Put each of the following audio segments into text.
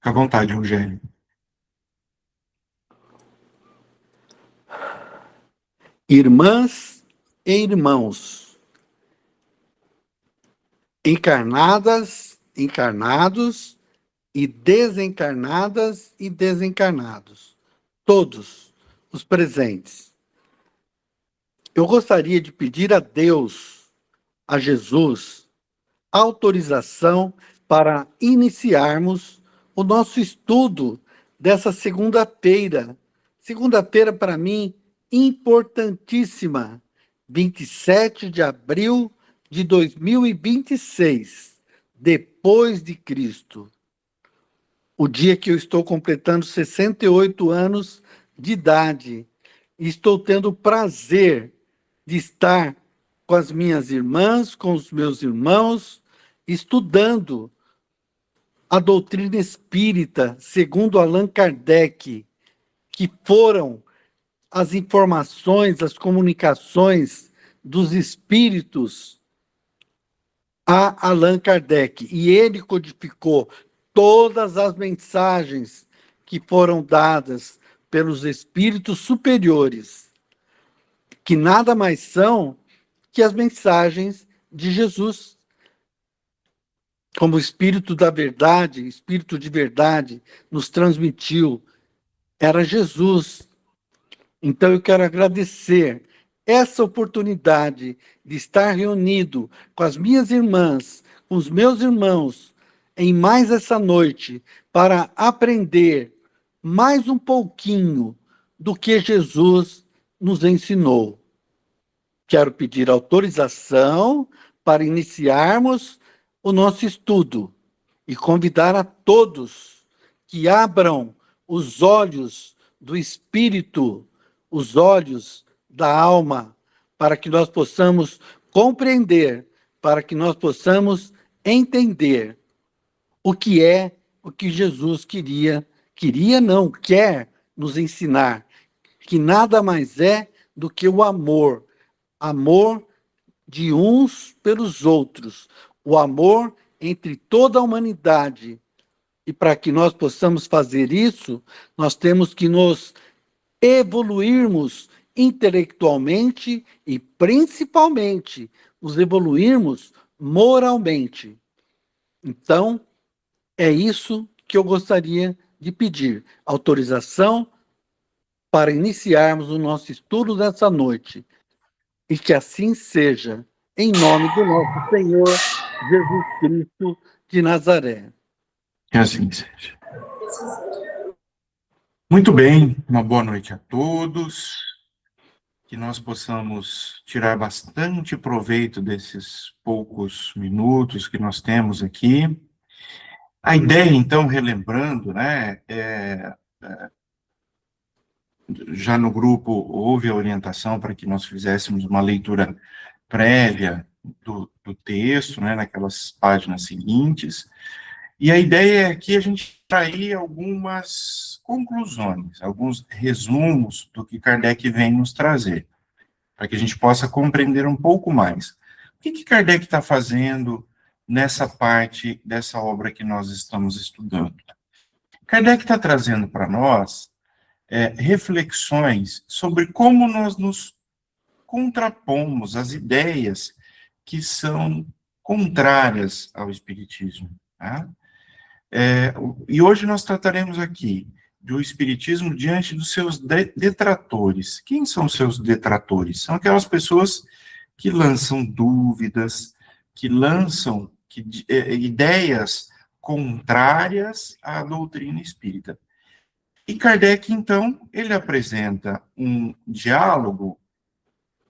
Fica à vontade, Rogério. Irmãs e irmãos, encarnadas, encarnados e desencarnados, todos os presentes. Eu gostaria de pedir a Deus, a Jesus, autorização para iniciarmos o nosso estudo dessa segunda-feira. Segunda-feira, para mim, importantíssima, 27 de abril de 2026, depois de Cristo. O dia que eu estou completando 68 anos de idade. E estou tendo o prazer de estar com as minhas irmãs, com os meus irmãos, estudando a doutrina espírita, segundo Allan Kardec, que foram as informações, as comunicações dos espíritos a Allan Kardec. E ele codificou todas as mensagens que foram dadas pelos espíritos superiores, que nada mais são que as mensagens de Jesus. Como o Espírito da Verdade, Espírito de Verdade, nos transmitiu, era Jesus. Então eu quero agradecer essa oportunidade de estar reunido com as minhas irmãs, com os meus irmãos, em mais essa noite, para aprender mais um pouquinho do que Jesus nos ensinou. Quero pedir autorização para iniciarmos o nosso estudo e convidar a todos que abram os olhos do espírito, os olhos da alma, para que nós possamos compreender, para que nós possamos entender o que é o que Jesus quer nos ensinar, que nada mais é do que o amor de uns pelos outros, o amor entre toda a humanidade. E para que nós possamos fazer isso, nós temos que nos evoluirmos intelectualmente e, principalmente, nos evoluirmos moralmente. Então, é isso que eu gostaria de pedir, autorização para iniciarmos o nosso estudo dessa noite. E que assim seja, em nome do nosso Senhor Jesus Cristo de Nazaré. Que assim seja. Muito bem, uma boa noite a todos. Que nós possamos tirar bastante proveito desses poucos minutos que nós temos aqui. A ideia, então, relembrando, né, já no grupo houve a orientação para que nós fizéssemos uma leitura prévia do texto, né, naquelas páginas seguintes, e a ideia é que a gente trair algumas conclusões, alguns resumos do que Kardec vem nos trazer, para que a gente possa compreender um pouco mais. O que Kardec está fazendo nessa parte dessa obra que nós estamos estudando? Kardec está trazendo para nós reflexões sobre como nós nos contrapomos às ideias que são contrárias ao Espiritismo. Tá? E hoje nós trataremos aqui do Espiritismo diante dos seus detratores. Quem são seus detratores? São aquelas pessoas que lançam dúvidas, que lançam ideias contrárias à doutrina espírita. E Kardec, então, ele apresenta um diálogo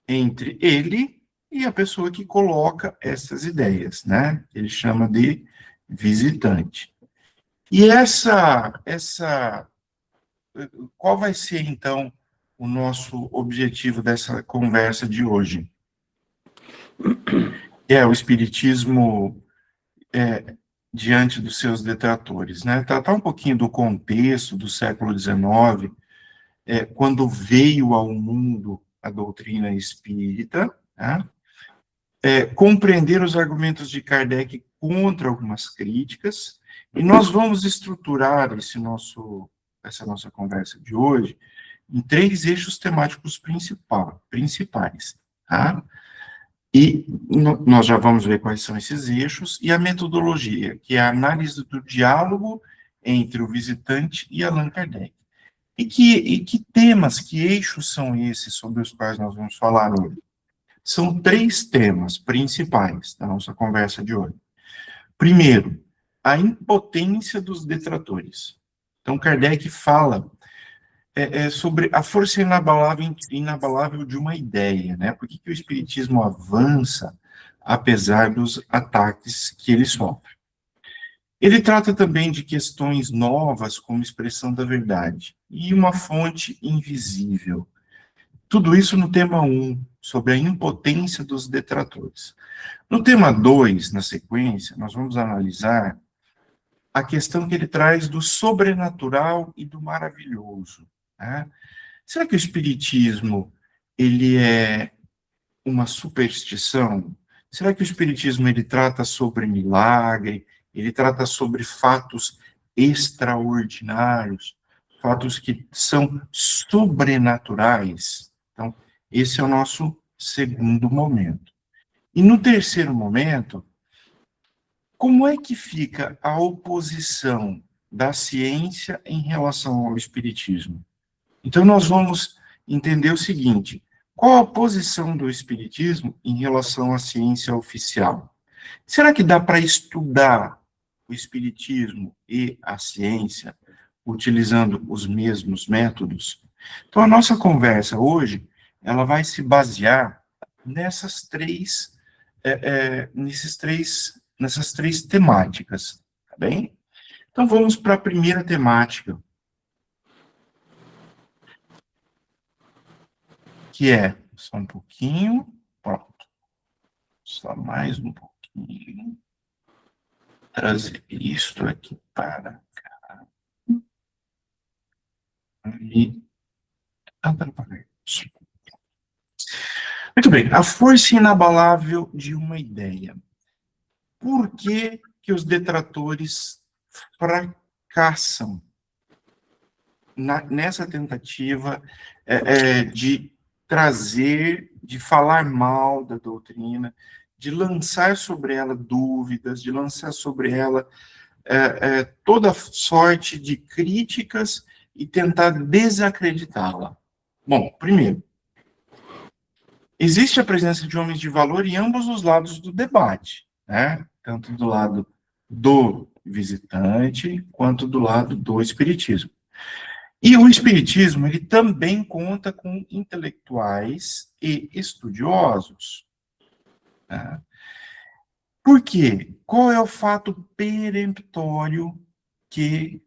entre ele e a pessoa que coloca essas ideias, né? Ele chama de visitante. E qual vai ser, então, o nosso objetivo dessa conversa de hoje? O Espiritismo diante dos seus detratores, né? Tratar um pouquinho do contexto do século XIX, quando veio ao mundo a doutrina espírita, né? Compreender os argumentos de Kardec contra algumas críticas E nós vamos estruturar essa nossa conversa de hoje em 3 eixos temáticos principais, tá? E nós já vamos ver quais são esses eixos, e a metodologia, que é a análise do diálogo entre o visitante e Allan Kardec. E que temas, que eixos são esses sobre os quais nós vamos falar hoje? São 3 temas principais da nossa conversa de hoje. Primeiro, a impotência dos detratores. Então, Kardec fala sobre a força inabalável de uma ideia, né? Por que o Espiritismo avança apesar dos ataques que ele sofre? Ele trata também de questões novas, como expressão da verdade, e uma fonte invisível. Tudo isso no tema 1, sobre a impotência dos detratores. No tema 2, na sequência, nós vamos analisar a questão que ele traz do sobrenatural e do maravilhoso, né? Será que o espiritismo ele é uma superstição? Será que o espiritismo ele trata sobre milagre, ele trata sobre fatos extraordinários, fatos que são sobrenaturais? Então, esse é o nosso segundo momento. E no terceiro momento, como é que fica a oposição da ciência em relação ao espiritismo? Então, nós vamos entender o seguinte: qual a posição do espiritismo em relação à ciência oficial? Será que dá para estudar o espiritismo e a ciência utilizando os mesmos métodos? Então, a nossa conversa hoje, ela vai se basear nessas três temáticas, tá bem? Então, vamos para a primeira temática, que é, só um pouquinho, pronto, só mais um pouquinho, trazer isto aqui para cá, e atrapalhar isso. Muito bem, a força inabalável de uma ideia. Por que que os detratores fracassam nessa tentativa de trazer, de falar mal da doutrina, de lançar sobre ela dúvidas, de lançar sobre ela toda sorte de críticas e tentar desacreditá-la? Bom, primeiro, existe a presença de homens de valor em ambos os lados do debate, né? Tanto do lado do visitante, quanto do lado do espiritismo. E o espiritismo, ele também conta com intelectuais e estudiosos. Né? Por quê? Qual é o fato peremptório que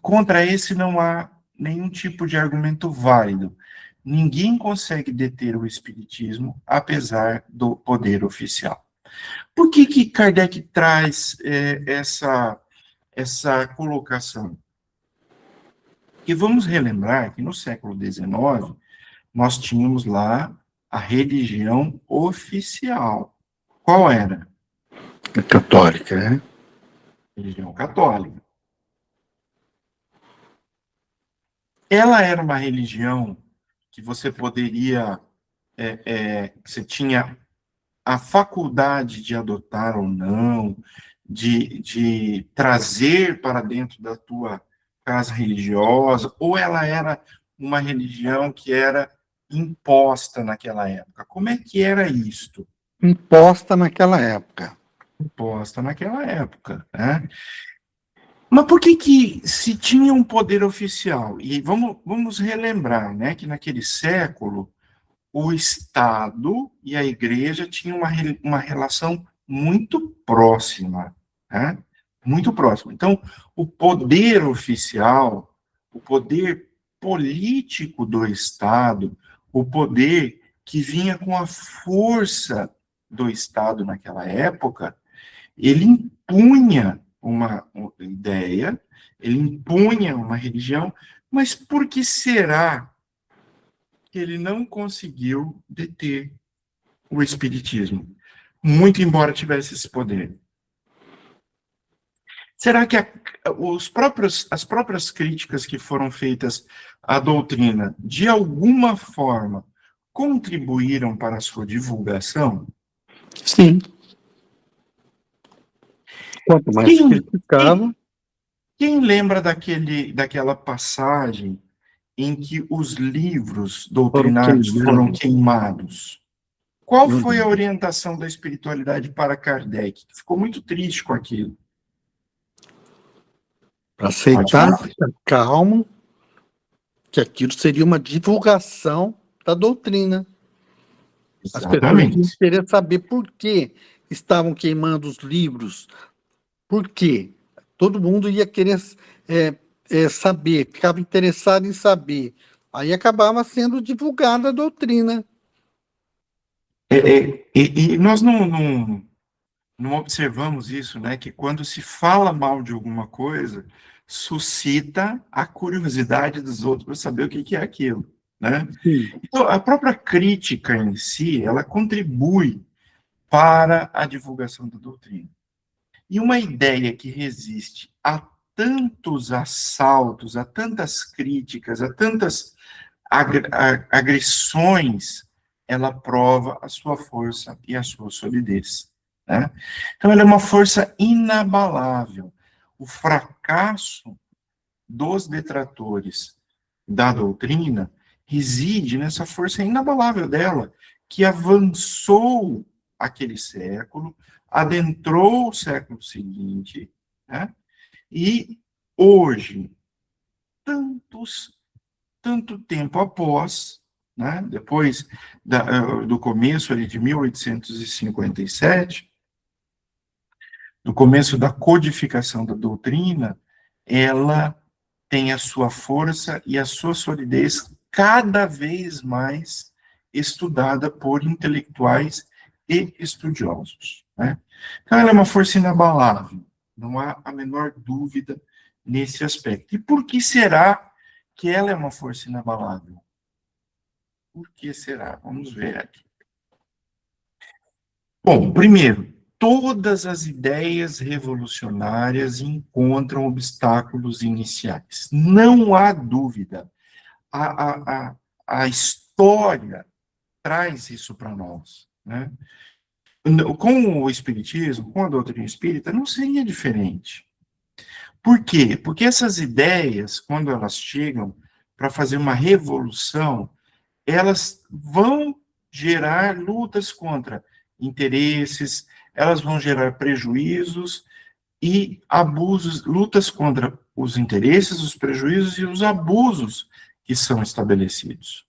contra esse não há nenhum tipo de argumento válido? Ninguém consegue deter o espiritismo, apesar do poder oficial. Por que que Kardec traz essa colocação? E vamos relembrar que no século XIX, nós tínhamos lá a religião oficial. Qual era? A católica, né? Religião católica. Ela era uma religião que você poderia, você tinha a faculdade de adotar ou não, de trazer para dentro da tua casa religiosa, ou ela era uma religião que era imposta naquela época? Como é que era isto? Imposta naquela época. Imposta naquela época, né? Mas por que que se tinha um poder oficial? E vamos relembrar, né, que naquele século o Estado e a Igreja tinham uma relação muito próxima, né? Muito próxima. Então, o poder oficial, o poder político do Estado, o poder que vinha com a força do Estado naquela época, ele impunha uma ideia, ele impunha uma religião, mas por que será que ele não conseguiu deter o espiritismo, muito embora tivesse esse poder? Será que as próprias críticas que foram feitas à doutrina, de alguma forma, contribuíram para a sua divulgação? Sim. Quanto mais Quem, criticava, quem lembra daquela passagem em que os livros foram doutrinários foram queimando. queimados? Qual Não foi a lembro. orientação da espiritualidade para Kardec? Ficou muito triste com aquilo. Para Pode aceitar, falar. ficar calmo, que aquilo seria uma divulgação da doutrina. As pessoas iam Exatamente. querer saber por que estavam queimando os livros. Por quê? Todo mundo ia querer saber, ficava interessado em saber. Aí acabava sendo divulgada a doutrina. E nós não observamos isso, né? Que quando se fala mal de alguma coisa, suscita a curiosidade dos outros para saber o que que é aquilo, né? Sim. Então, a própria crítica em si, ela contribui para a divulgação da doutrina. E uma ideia que resiste a tantos assaltos, a tantas críticas, a tantas agressões, ela prova a sua força e a sua solidez. Né? Então, ela é uma força inabalável. O fracasso dos detratores da doutrina reside nessa força inabalável dela, que avançou aquele século, adentrou o século seguinte, né? E hoje, tanto tempo após, né, depois do começo ali de 1857, do começo da codificação da doutrina, ela tem a sua força e a sua solidez cada vez mais estudada por intelectuais e estudiosos. Né? Então, ela é uma força inabalável, não há a menor dúvida nesse aspecto. E por que será que ela é uma força inabalável? Por que será? Vamos ver aqui. Bom, primeiro, todas as ideias revolucionárias encontram obstáculos iniciais. Não há dúvida. A história traz isso para nós. Né? Com o Espiritismo, com a doutrina espírita, não seria diferente. Por quê? Porque essas ideias, quando elas chegam para fazer uma revolução, elas vão gerar lutas contra interesses, elas vão gerar prejuízos e abusos, lutas contra os interesses, os prejuízos e os abusos que são estabelecidos.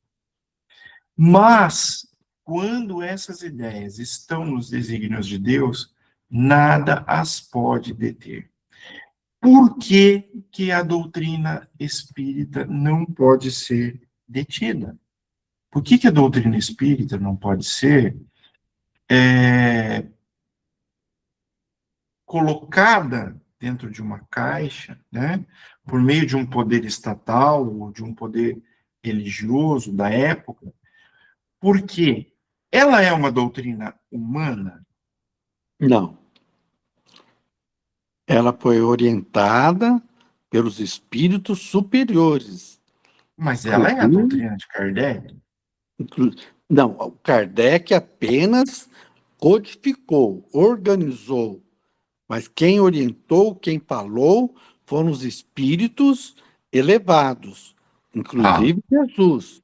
Mas, quando essas ideias estão nos desígnios de Deus, nada as pode deter. Por que, que a doutrina espírita não pode ser detida? Por que, que a doutrina espírita não pode ser colocada dentro de uma caixa, né, por meio de um poder estatal ou de um poder religioso da época? Porque ela é uma doutrina humana, Não. Ela foi orientada pelos espíritos superiores. mas ela é a Inclusive, doutrina de Kardec. não, o Kardec apenas codificou, organizou, mas quem orientou, quem falou, foram os espíritos elevados, Ah, inclusive Jesus,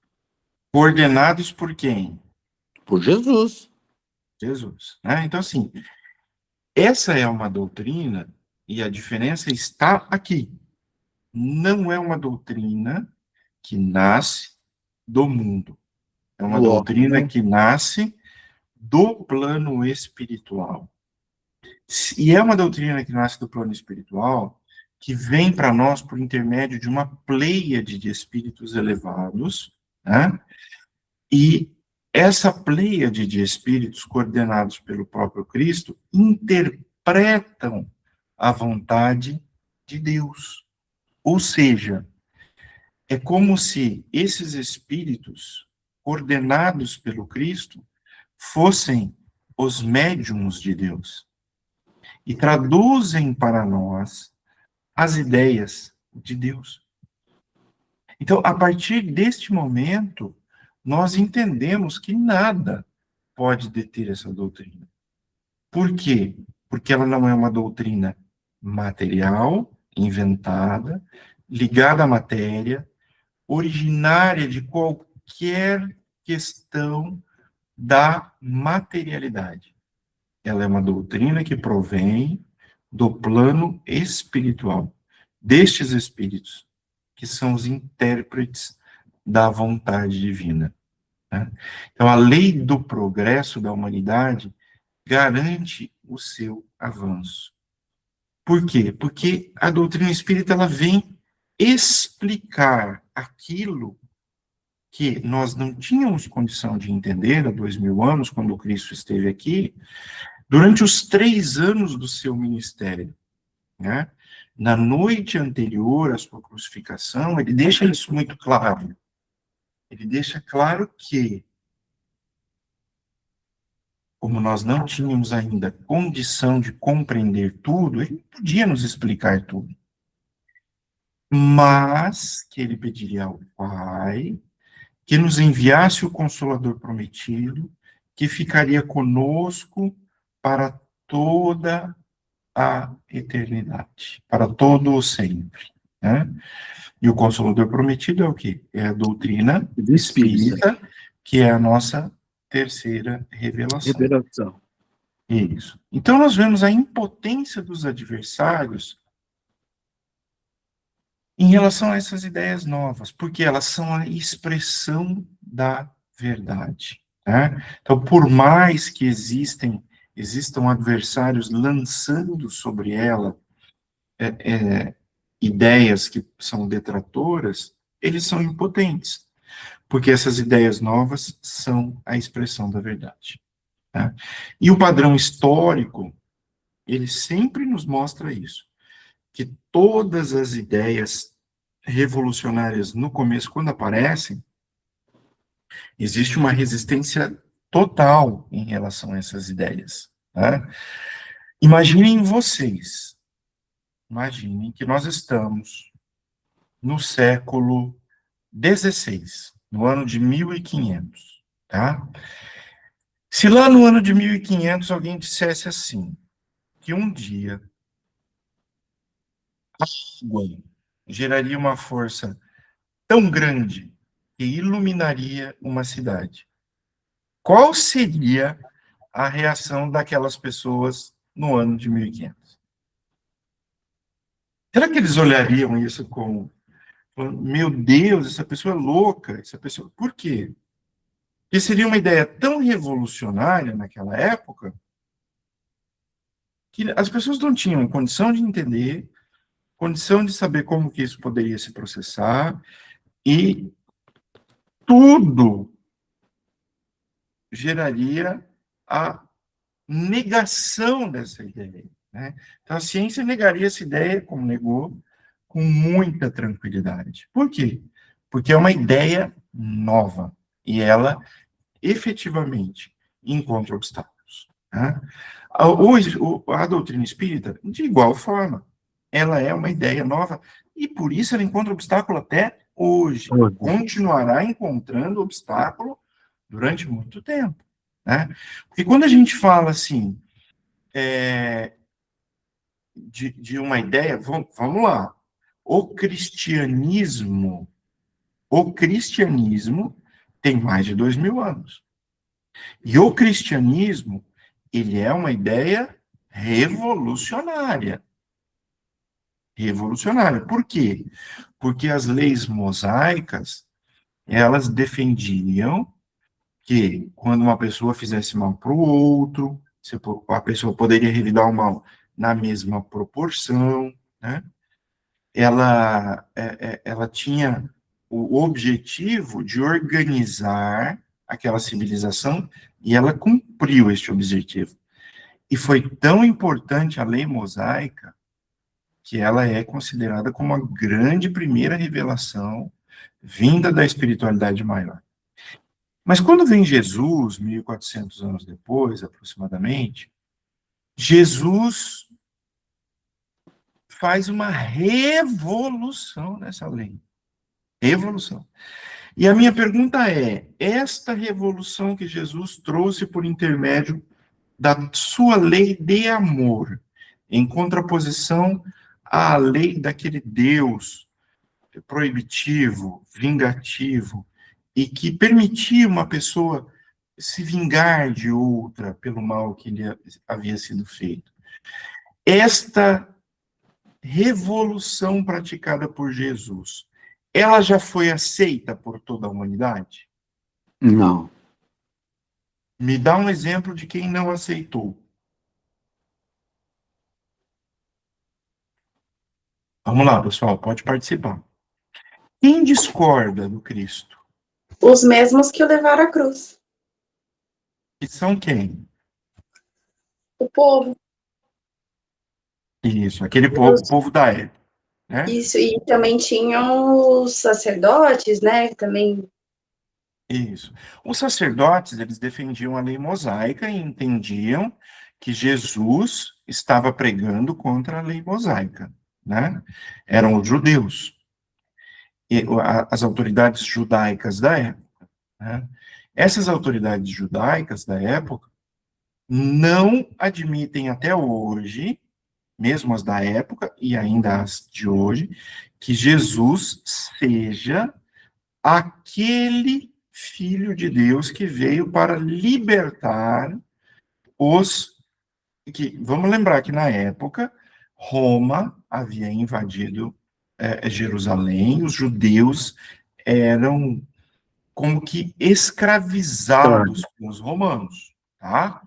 coordenados por quem? por Jesus. Jesus. Né? Então, assim, essa é uma doutrina, e a diferença está aqui. Não é uma doutrina que nasce do mundo. É uma Do homem, doutrina né? que nasce do plano espiritual. E é uma doutrina que nasce do plano espiritual, que vem para nós por intermédio de uma pleiade de espíritos elevados, né? E essa pleiade de espíritos coordenados pelo próprio Cristo interpretam a vontade de Deus. Ou seja, é como se esses espíritos coordenados pelo Cristo fossem os médiums de Deus e traduzem para nós as ideias de Deus. Então, a partir deste momento, nós entendemos que nada pode deter essa doutrina. Por quê? Porque ela não é uma doutrina material, inventada, ligada à matéria, originária de qualquer questão da materialidade. Ela é uma doutrina que provém do plano espiritual, destes espíritos, que são os intérpretes da vontade divina. Né? Então, a lei do progresso da humanidade garante o seu avanço. Por quê? Porque a doutrina espírita ela vem explicar aquilo que nós não tínhamos condição de entender há 2000 anos, quando o Cristo esteve aqui, durante os 3 anos do seu ministério. Né? Na noite anterior à sua crucificação, ele deixa isso muito claro. Ele deixa claro que, como nós não tínhamos ainda condição de compreender tudo, ele podia nos explicar tudo. Mas que ele pediria ao Pai que nos enviasse o Consolador prometido, que ficaria conosco para toda a eternidade, para todo o sempre. Né? E o Consolador prometido é o quê? É a doutrina espírita, que é a nossa terceira revelação. Isso. Então, nós vemos a impotência dos adversários em relação a essas ideias novas, porque elas são a expressão da verdade. Né? Então, por mais que existam adversários lançando sobre ela ideias que são detratoras, eles são impotentes, porque essas ideias novas são a expressão da verdade. Tá? E o padrão histórico, ele sempre nos mostra isso, que todas as ideias revolucionárias no começo, quando aparecem, existe uma resistência total em relação a essas ideias. Tá? Imaginem que nós estamos no século XVI, no ano de 1500, tá? Se lá no ano de 1500 alguém dissesse assim, que um dia a água geraria uma força tão grande que iluminaria uma cidade, qual seria a reação daquelas pessoas no ano de 1500? Será que eles olhariam isso como, meu Deus, essa pessoa é louca, essa pessoa... Por quê? Porque seria uma ideia tão revolucionária naquela época que as pessoas não tinham condição de entender, condição de saber como que isso poderia se processar, e tudo geraria a negação dessa ideia. Né? Então, a ciência negaria essa ideia, como negou, com muita tranquilidade. Por quê? Porque é uma ideia nova, e ela, efetivamente, encontra obstáculos. Né? A doutrina espírita, de igual forma, ela é uma ideia nova, e por isso ela encontra obstáculo até hoje. Continuará encontrando obstáculo durante muito tempo. Né? Porque quando a gente fala assim, de uma ideia, vamos lá, o cristianismo tem mais de 2000 anos. E o cristianismo, ele é uma ideia revolucionária. Revolucionária. Por quê? Porque as leis mosaicas, elas defendiam que quando uma pessoa fizesse mal para o outro, a pessoa poderia revidar o mal na mesma proporção, né? Ela tinha o objetivo de organizar aquela civilização e ela cumpriu este objetivo. E foi tão importante a lei mosaica que ela é considerada como a grande primeira revelação vinda da espiritualidade maior. Mas quando vem Jesus, 1400 anos depois, aproximadamente, Jesus faz uma revolução nessa lei. Revolução. E a minha pergunta é: esta revolução que Jesus trouxe por intermédio da sua lei de amor, em contraposição à lei daquele Deus proibitivo, vingativo, e que permitia uma pessoa se vingar de outra pelo mal que lhe havia sido feito. Esta revolução praticada por Jesus, ela já foi aceita por toda a humanidade? Não. Me dá um exemplo de quem não aceitou. Vamos lá, pessoal, pode participar. Quem discorda do Cristo? Os mesmos que o levaram à cruz. Que são quem? O povo. Isso, aquele povo da época, né? Isso, e também tinham os sacerdotes, né? Também. Isso. Os sacerdotes, eles defendiam a lei mosaica e entendiam que Jesus estava pregando contra a lei mosaica, né? Eram os judeus. E as autoridades judaicas da época, né? Essas autoridades judaicas da época não admitem até hoje, mesmo as da época e ainda as de hoje, que Jesus seja aquele Filho de Deus que veio para libertar os... Vamos lembrar que na época, Roma havia invadido Jerusalém, os judeus eram como que escravizados pelos romanos, tá?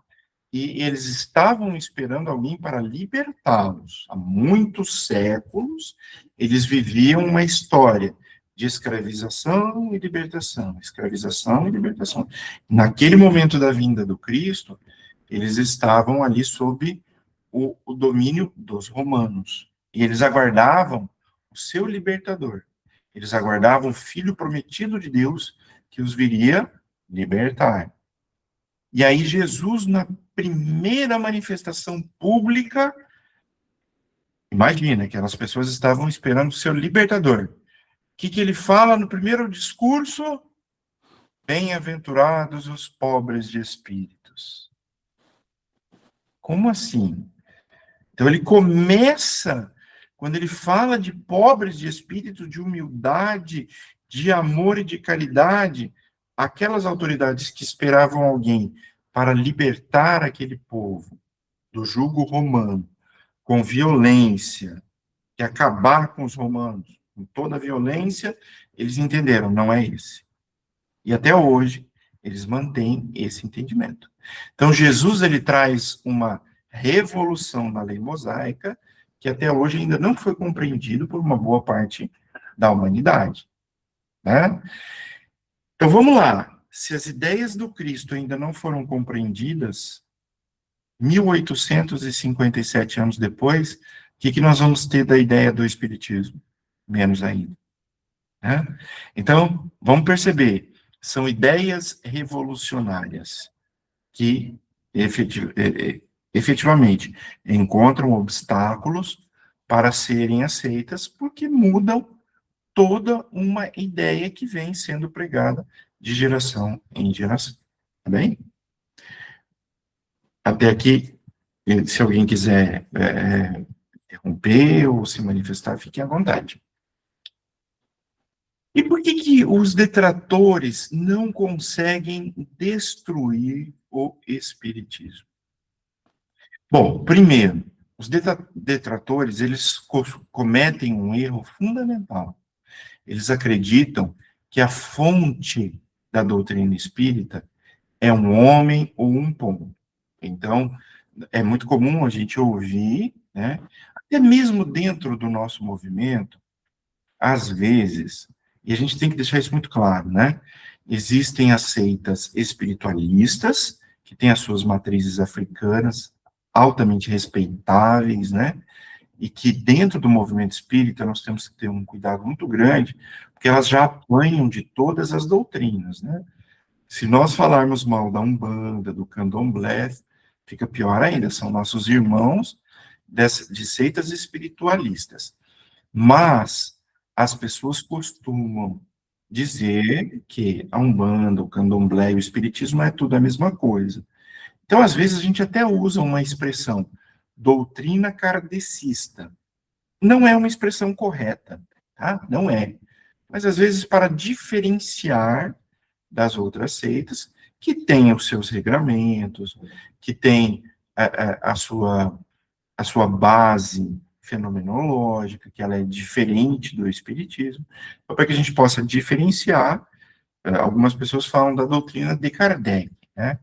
E eles estavam esperando alguém para libertá-los. Há muitos séculos, eles viviam uma história de escravização e libertação, escravização e libertação. Naquele momento da vinda do Cristo, eles estavam ali sob o domínio dos romanos. E eles aguardavam o seu libertador. Eles aguardavam o Filho prometido de Deus que os viria libertar. E aí Jesus, na primeira manifestação pública, imagina, aquelas pessoas estavam esperando o seu libertador. O que ele fala no primeiro discurso? Bem-aventurados os pobres de espíritos. Como assim? Então ele começa, quando ele fala de pobres de espírito, de humildade, de amor e de caridade, aquelas autoridades que esperavam alguém para libertar aquele povo do jugo romano, com violência, de acabar com os romanos, com toda a violência, eles entenderam, não é esse. E até hoje, eles mantêm esse entendimento. Então, Jesus, ele traz uma revolução na lei mosaica, que até hoje ainda não foi compreendido por uma boa parte da humanidade, né? Então, vamos lá. Se as ideias do Cristo ainda não foram compreendidas, 1857 anos depois, o que nós vamos ter da ideia do Espiritismo? Menos ainda, né? Então, vamos perceber, são ideias revolucionárias que efetivamente encontram obstáculos para serem aceitas, porque mudam toda uma ideia que vem sendo pregada de geração em geração. Tá bem? Até aqui, se alguém quiser interromper ou se manifestar, fique à vontade. E por que os detratores não conseguem destruir o Espiritismo? Bom, primeiro, os detratores, eles cometem um erro fundamental. Eles acreditam que a fonte da doutrina espírita é um homem ou um ponto. Então, é muito comum a gente ouvir, né, até mesmo dentro do nosso movimento, às vezes, e a gente tem que deixar isso muito claro, né, existem as seitas espiritualistas, que têm as suas matrizes africanas, altamente respeitáveis, né, e que dentro do movimento espírita nós temos que ter um cuidado muito grande, porque elas já apanham de todas as doutrinas, né. Se nós falarmos mal da Umbanda, do Candomblé, fica pior ainda, são nossos irmãos, de seitas espiritualistas. Mas as pessoas costumam dizer que a Umbanda, o Candomblé e o Espiritismo é tudo a mesma coisa. Então, às vezes, a gente até usa uma expressão, doutrina kardecista. Não é uma expressão correta, tá? Não é. Mas, às vezes, para diferenciar das outras seitas, que têm os seus regramentos, que têm a sua base fenomenológica, que ela é diferente do espiritismo, para que a gente possa diferenciar. Algumas pessoas falam da doutrina de Kardec, né?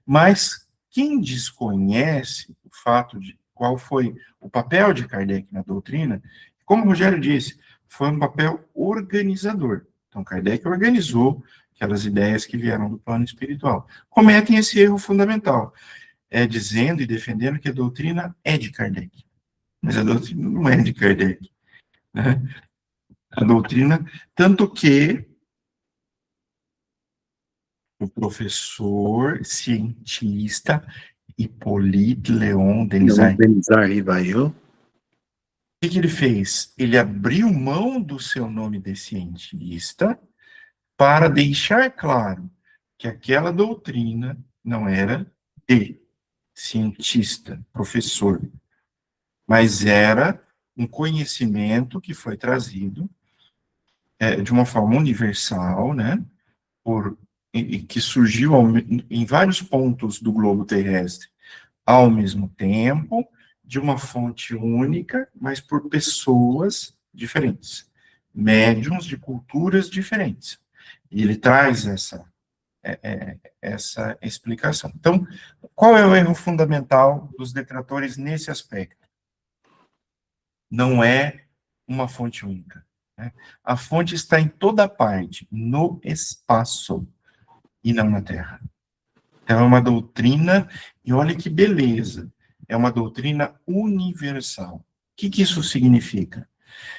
Mas quem desconhece o fato de qual foi o papel de Kardec na doutrina, como o Rogério disse, foi um papel organizador. Então, Kardec organizou aquelas ideias que vieram do plano espiritual. Cometem esse erro fundamental, dizendo e defendendo que a doutrina é de Kardec. Mas a doutrina não é de Kardec, né? A doutrina, tanto que o professor cientista Hippolyte Léon Denisard Rivail, o que ele fez? Ele abriu mão do seu nome de cientista para deixar claro que aquela doutrina não era de cientista, professor, mas era um conhecimento que foi trazido de uma forma universal, né, e que surgiu em vários pontos do globo terrestre ao mesmo tempo, de uma fonte única, mas por pessoas diferentes, médiuns de culturas diferentes. E ele traz essa explicação. Então, qual é o erro fundamental dos detratores nesse aspecto? Não é uma fonte única, né? A fonte está em toda parte, no espaço, e não na Terra. Então, é uma doutrina, e olha que beleza, é uma doutrina universal. O que isso significa?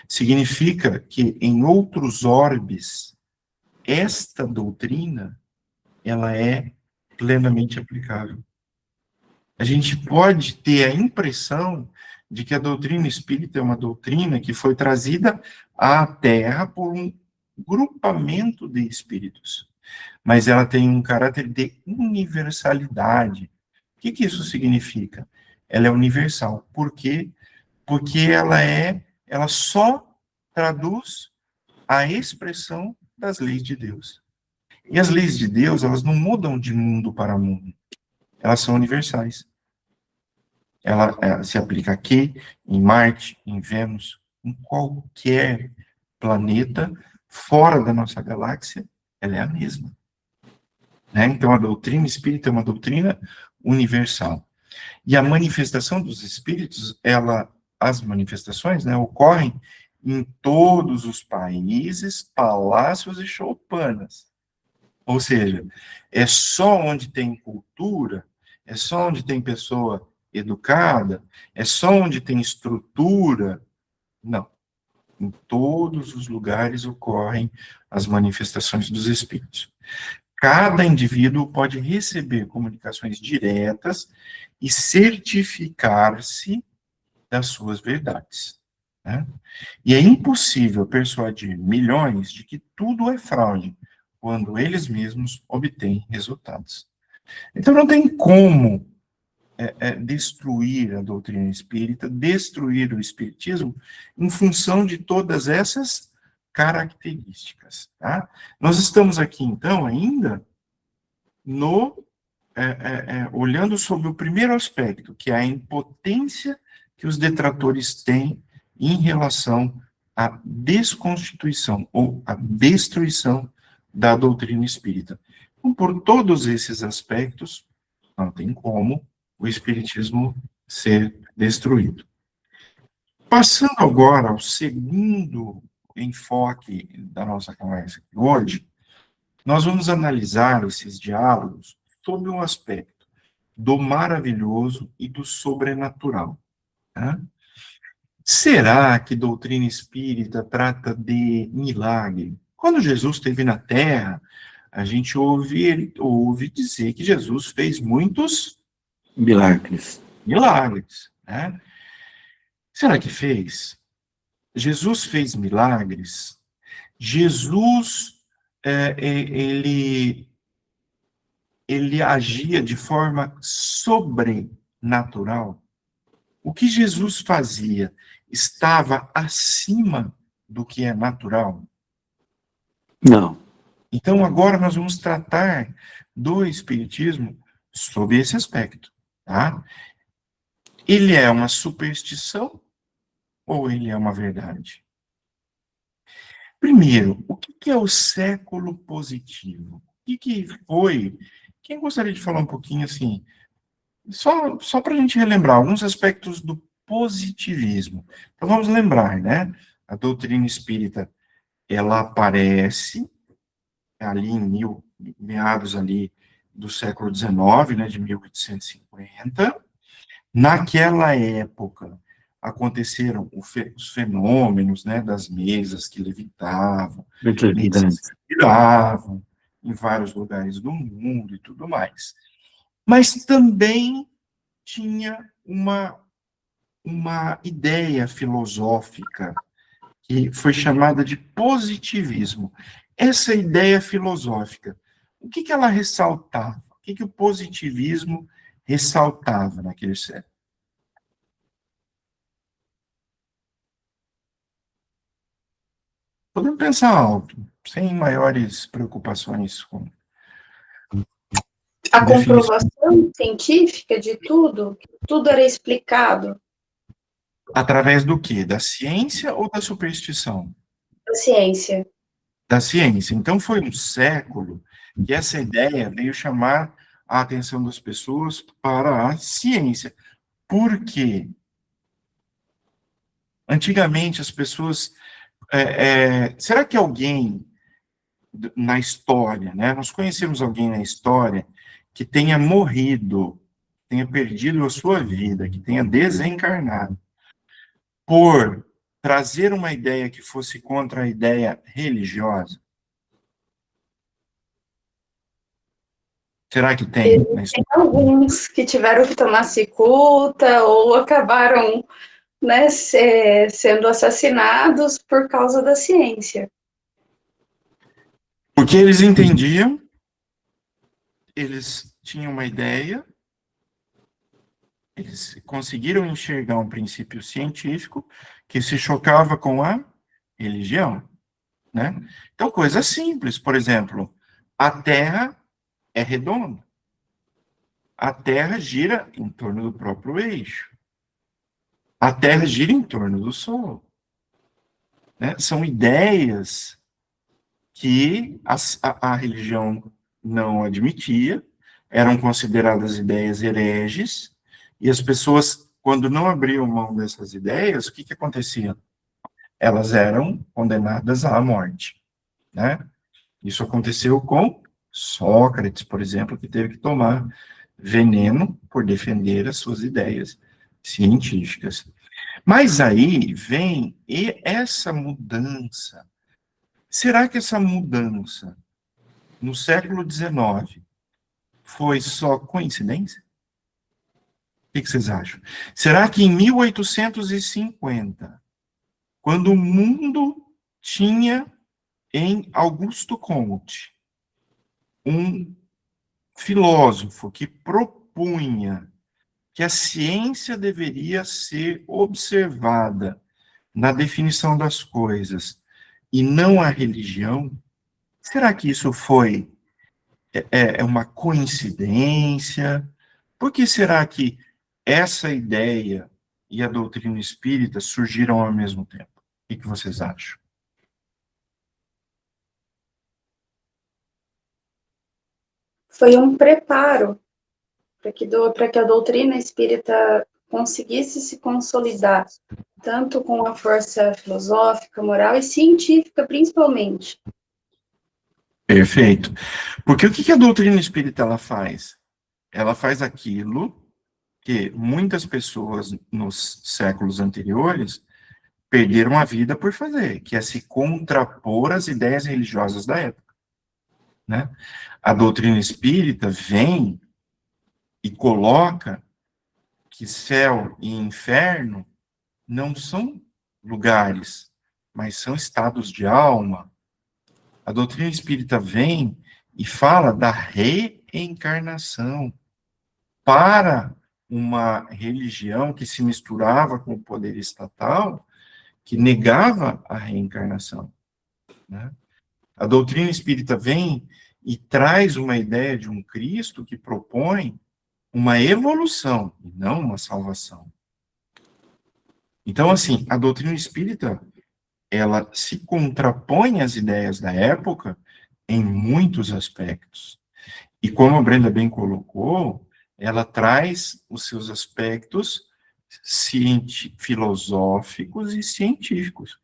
Significa que em outros orbes, esta doutrina, ela é plenamente aplicável. A gente pode ter a impressão de que a doutrina espírita é uma doutrina que foi trazida à Terra por um grupamento de espíritos, mas ela tem um caráter de universalidade. O que isso significa? Ela é universal. Por quê? Porque ela só traduz a expressão das leis de Deus. E as leis de Deus, elas não mudam de mundo para mundo. Elas são universais. Ela se aplica aqui, em Marte, em Vênus, em qualquer planeta, fora da nossa galáxia, ela é a mesma. Né? Então, a doutrina espírita é uma doutrina universal. E a manifestação dos espíritos, as manifestações, né, ocorrem em todos os países, palácios e choupanas. Ou seja, é só onde tem cultura, é só onde tem pessoa educada, é só onde tem estrutura. Não. Em todos os lugares ocorrem as manifestações dos espíritos. Cada indivíduo pode receber comunicações diretas e certificar-se das suas verdades, né? E é impossível persuadir milhões de que tudo é fraude, quando eles mesmos obtêm resultados. Então, não tem como destruir a doutrina espírita, destruir o espiritismo, em função de todas essas características, tá? Nós estamos aqui, então, ainda olhando sobre o primeiro aspecto, que é a impotência que os detratores têm em relação à desconstituição ou à destruição da doutrina espírita. Então, por todos esses aspectos, não tem como o espiritismo ser destruído. Passando agora ao segundo enfoque da nossa conversa aqui hoje, nós vamos analisar esses diálogos sob um aspecto do maravilhoso e do sobrenatural. Tá? Será que doutrina espírita trata de milagre? Quando Jesus esteve na Terra, a gente ouve dizer que Jesus fez muitos milagres. Milagres, né? Será que fez? Jesus fez milagres? Jesus, ele agia de forma sobrenatural? O que Jesus fazia estava acima do que é natural? Não. Então, agora nós vamos tratar do Espiritismo sob esse aspecto, tá? Ele é uma superstição ou ele é uma verdade? Primeiro, o que é o século positivo? O que foi? Quem gostaria de falar um pouquinho assim, só para a gente relembrar alguns aspectos do positivismo. Então vamos lembrar, né? A doutrina espírita, ela aparece ali meados ali do século XIX, né, de 1850. Naquela época, aconteceram os fenômenos, né, das mesas que levitavam, mesas que viravam em vários lugares do mundo e tudo mais. Mas também tinha uma ideia filosófica que foi chamada de positivismo. Essa ideia filosófica, o que ela ressaltava? O que o positivismo ressaltava naquele século? Podemos pensar alto, sem maiores preocupações com A definição. comprovação científica de tudo, tudo era explicado Através do quê? Da ciência ou da superstição? da ciência. Da ciência. Então, foi um século que essa ideia veio chamar a atenção das pessoas para a ciência. Por quê? Antigamente, as pessoas... será que alguém na história, né? Nós conhecemos alguém na história que tenha morrido, tenha perdido a sua vida, que tenha desencarnado, por trazer uma ideia que fosse contra a ideia religiosa? Será que tem? Tem alguns que tiveram que tomar cicuta ou acabaram, né, sendo assassinados por causa da ciência. Porque eles entendiam, eles tinham uma ideia, eles conseguiram enxergar um princípio científico que se chocava com a religião, né? Então, coisa simples, por exemplo, a Terra é redonda. A Terra gira em torno do próprio eixo. A Terra gira em torno do Sol. Né? São ideias que a religião não admitia, eram consideradas ideias hereges, e as pessoas, quando não abriam mão dessas ideias, o que acontecia? Elas eram condenadas à morte. Né? Isso aconteceu com Sócrates, por exemplo, que teve que tomar veneno por defender as suas ideias científicas. Mas aí vem essa mudança. Será que essa mudança no século XIX foi só coincidência? O que vocês acham? Será que em 1850, quando o mundo tinha em Augusto Comte um filósofo que propunha que a ciência deveria ser observada na definição das coisas e não a religião, será que isso foi uma coincidência? Por que será que essa ideia e a doutrina espírita surgiram ao mesmo tempo? O que vocês acham? Foi um preparo para que a doutrina espírita conseguisse se consolidar, tanto com a força filosófica, moral e científica, principalmente. Perfeito. Porque o que a doutrina espírita ela faz? Ela faz aquilo que muitas pessoas nos séculos anteriores perderam a vida por fazer, que é se contrapor às ideias religiosas da época. Né? A doutrina espírita vem e coloca que céu e inferno não são lugares, mas são estados de alma. A doutrina espírita vem e fala da reencarnação para uma religião que se misturava com o poder estatal, que negava a reencarnação, né? A doutrina espírita vem e traz uma ideia de um Cristo que propõe uma evolução, e não uma salvação. Então, assim, a doutrina espírita, ela se contrapõe às ideias da época em muitos aspectos. E como a Brenda bem colocou, ela traz os seus aspectos filosóficos e científicos.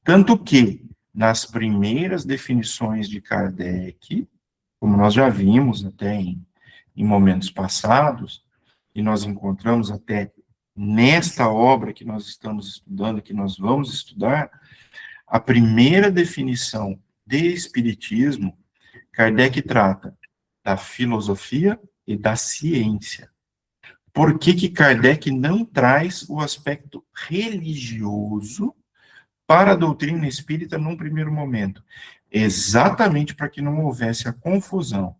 Tanto que, nas primeiras definições de Kardec, como nós já vimos até em momentos passados, e nós encontramos até nesta obra que nós estamos estudando, que nós vamos estudar, a primeira definição de espiritismo, Kardec trata da filosofia e da ciência. Por que que Kardec não traz o aspecto religioso para a doutrina espírita num primeiro momento? Exatamente para que não houvesse a confusão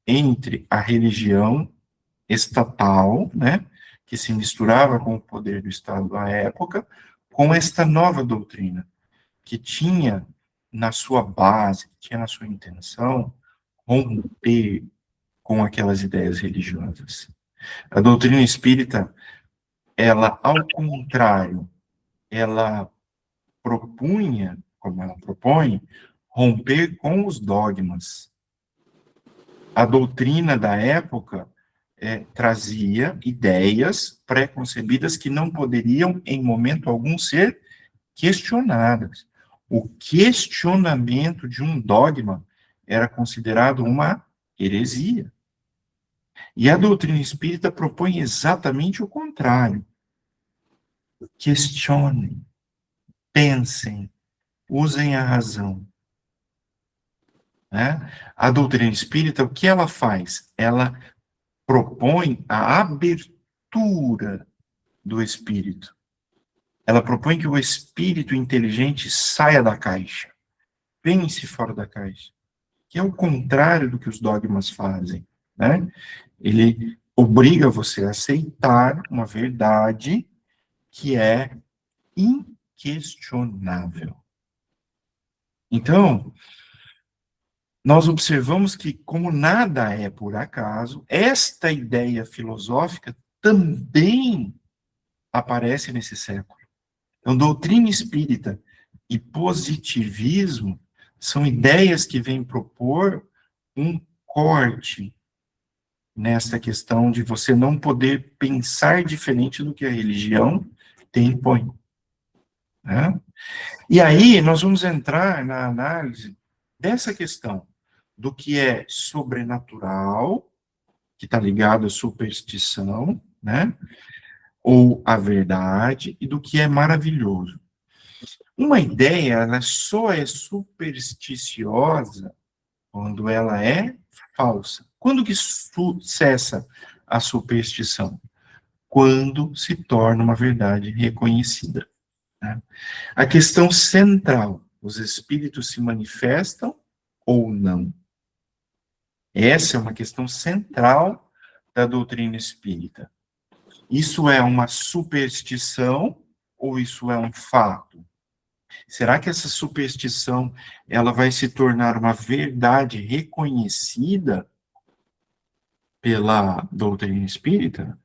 entre a religião estatal, né, que se misturava com o poder do Estado da época, com esta nova doutrina, que tinha na sua base, que tinha na sua intenção, romper com aquelas ideias religiosas. A doutrina espírita, ela, ao contrário, ela propunha, como ela propõe, romper com os dogmas. A doutrina da época trazia ideias pré-concebidas que não poderiam, em momento algum, ser questionadas. O questionamento de um dogma era considerado uma heresia. E a doutrina espírita propõe exatamente o contrário. Questionem, pensem, usem a razão. Né? A doutrina espírita, o que ela faz? Ela propõe a abertura do espírito. Ela propõe que o espírito inteligente saia da caixa, pense fora da caixa, que é o contrário do que os dogmas fazem, né? Ele obriga você a aceitar uma verdade que é inquestionável. Então, nós observamos que, como nada é por acaso, esta ideia filosófica também aparece nesse século. Então, doutrina espírita e positivismo são ideias que vêm propor um corte nessa questão de você não poder pensar diferente do que a religião te impõe. Né? E aí, nós vamos entrar na análise dessa questão do que é sobrenatural, que está ligado à superstição, né? Ou à verdade, e do que é maravilhoso. Uma ideia, ela só é supersticiosa quando ela é falsa. Quando que cessa a superstição? Quando se torna uma verdade reconhecida. Né? A questão central, os espíritos se manifestam ou não? Essa é uma questão central da doutrina espírita. Isso é uma superstição ou isso é um fato? Será que essa superstição ela vai se tornar uma verdade reconhecida pela doutrina espírita?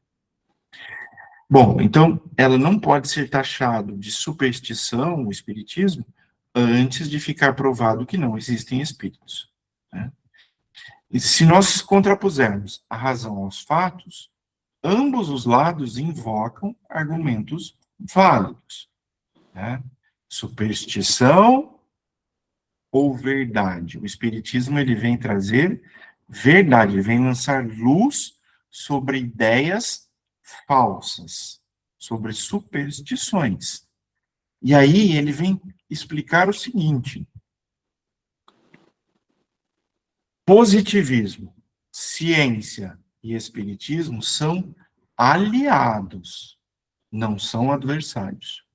Bom, então, ela não pode ser taxada de superstição, o espiritismo, antes de ficar provado que não existem espíritos. Né? E se nós contrapusermos a razão aos fatos, ambos os lados invocam argumentos válidos. Né? Superstição ou verdade? O espiritismo ele vem trazer verdade, ele vem lançar luz sobre ideias falsas, sobre superstições. E aí ele vem explicar o seguinte: positivismo, ciência e espiritismo são aliados, não são adversários.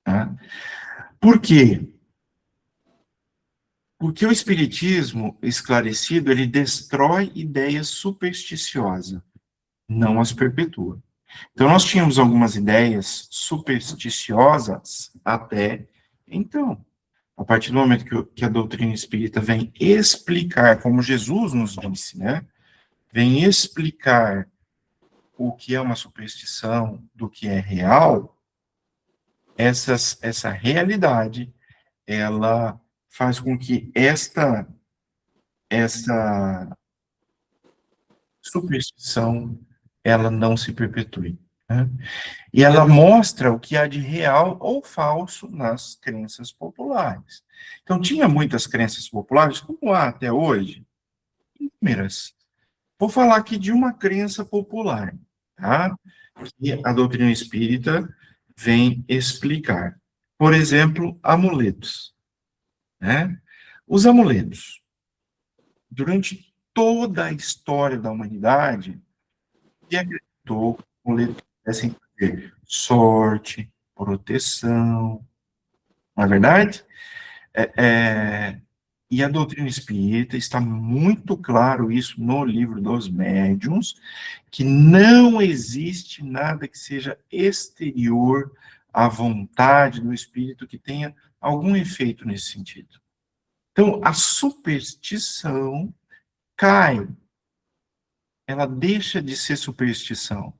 Tá? Por quê? Porque o espiritismo esclarecido, ele destrói ideias supersticiosas, não as perpetua. Então, nós tínhamos algumas ideias supersticiosas até então. A partir do momento que a doutrina espírita vem explicar, como Jesus nos disse, né? Vem explicar o que é uma superstição, do que é real, essa realidade, ela faz com que essa superstição, ela não se perpetue, né? E ela mostra o que há de real ou falso nas crenças populares. Então, tinha muitas crenças populares, como há até hoje, inúmeras. Vou falar aqui de uma crença popular, tá? Que a doutrina espírita vem explicar. Por exemplo, amuletos, né? Os amuletos, durante toda a história da humanidade, que acreditou que amuletos pudessem ter sorte, proteção, não é verdade? E a doutrina espírita está muito claro isso no livro dos médiuns, que não existe nada que seja exterior à vontade do espírito que tenha algum efeito nesse sentido. Então, a superstição cai, ela deixa de ser superstição.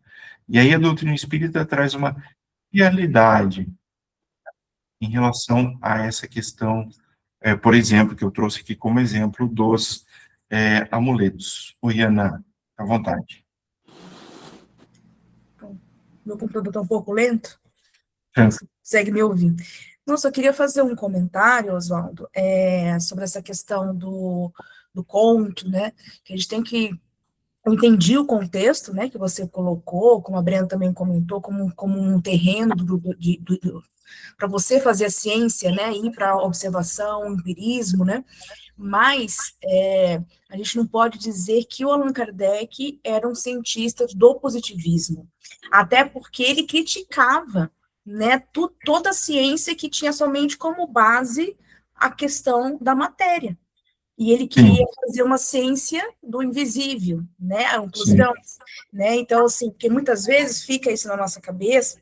E aí a doutrina espírita traz uma realidade em relação a essa questão, por exemplo, que eu trouxe aqui como exemplo dos amuletos. O Iana, à vontade. Meu computador está um pouco lento. É. Você consegue me ouvir? Nossa, eu queria fazer um comentário, Oswaldo, sobre essa questão do conto, né? Que a gente tem que... Eu entendi o contexto, né, que você colocou, como a Brenda também comentou, como um terreno para você fazer a ciência, né, ir para a observação, empirismo, né? Mas a gente não pode dizer que o Allan Kardec era um cientista do positivismo, até porque ele criticava, né, toda a ciência que tinha somente como base a questão da matéria. E ele queria fazer uma ciência do invisível, né, a inclusão, né, então, assim, porque muitas vezes fica isso na nossa cabeça.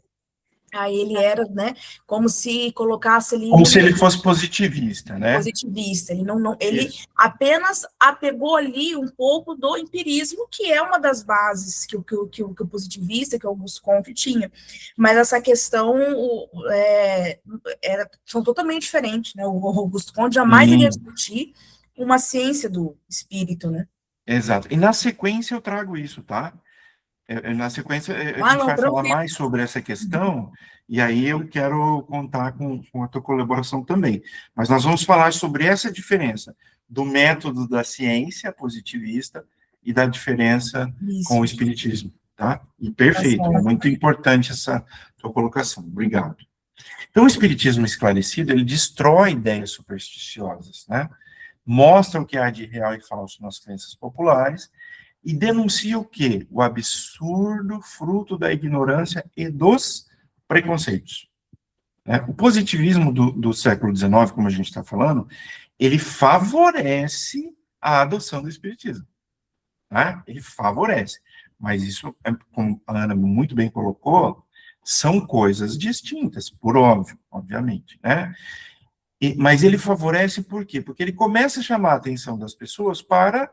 Aí ele era, né, como se colocasse ali... Como se ele fosse positivista, né? Positivista, ele apenas apegou ali um pouco do empirismo, que é uma das bases que o positivista, que o Augusto Comte tinha, mas essa questão são totalmente diferentes, né, o Augusto Comte jamais iria discutir uma ciência do espírito, né? Exato, e na sequência eu trago isso, tá? Na sequência, a gente vai falar mais sobre essa questão, e aí eu quero contar com a tua colaboração também. Mas nós vamos falar sobre essa diferença do método da ciência positivista e da diferença com o espiritismo, tá? E perfeito, é muito importante essa tua colocação. Obrigado. Então, o espiritismo esclarecido, ele destrói ideias supersticiosas, né? Mostra o que há de real e falso nas crenças populares, e denuncia o quê? O absurdo fruto da ignorância e dos preconceitos. O positivismo do século XIX, como a gente está falando, ele favorece a adoção do espiritismo. Ele favorece. Mas isso, como a Ana muito bem colocou, são coisas distintas, por óbvio, obviamente, né? Mas ele favorece por quê? Porque ele começa a chamar a atenção das pessoas para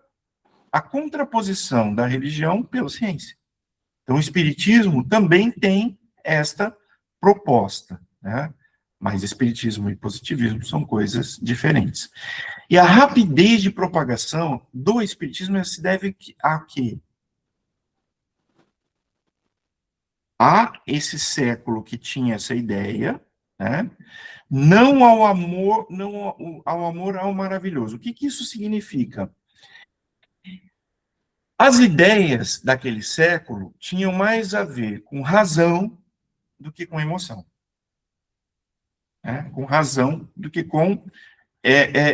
a contraposição da religião pela ciência. Então, o espiritismo também tem esta proposta, né? Mas espiritismo e positivismo são coisas diferentes. E a rapidez de propagação do espiritismo se deve a quê? A esse século que tinha essa ideia, né? Não ao amor, não ao amor ao maravilhoso. O que isso significa? As ideias daquele século tinham mais a ver com razão do que com emoção. Com razão do que com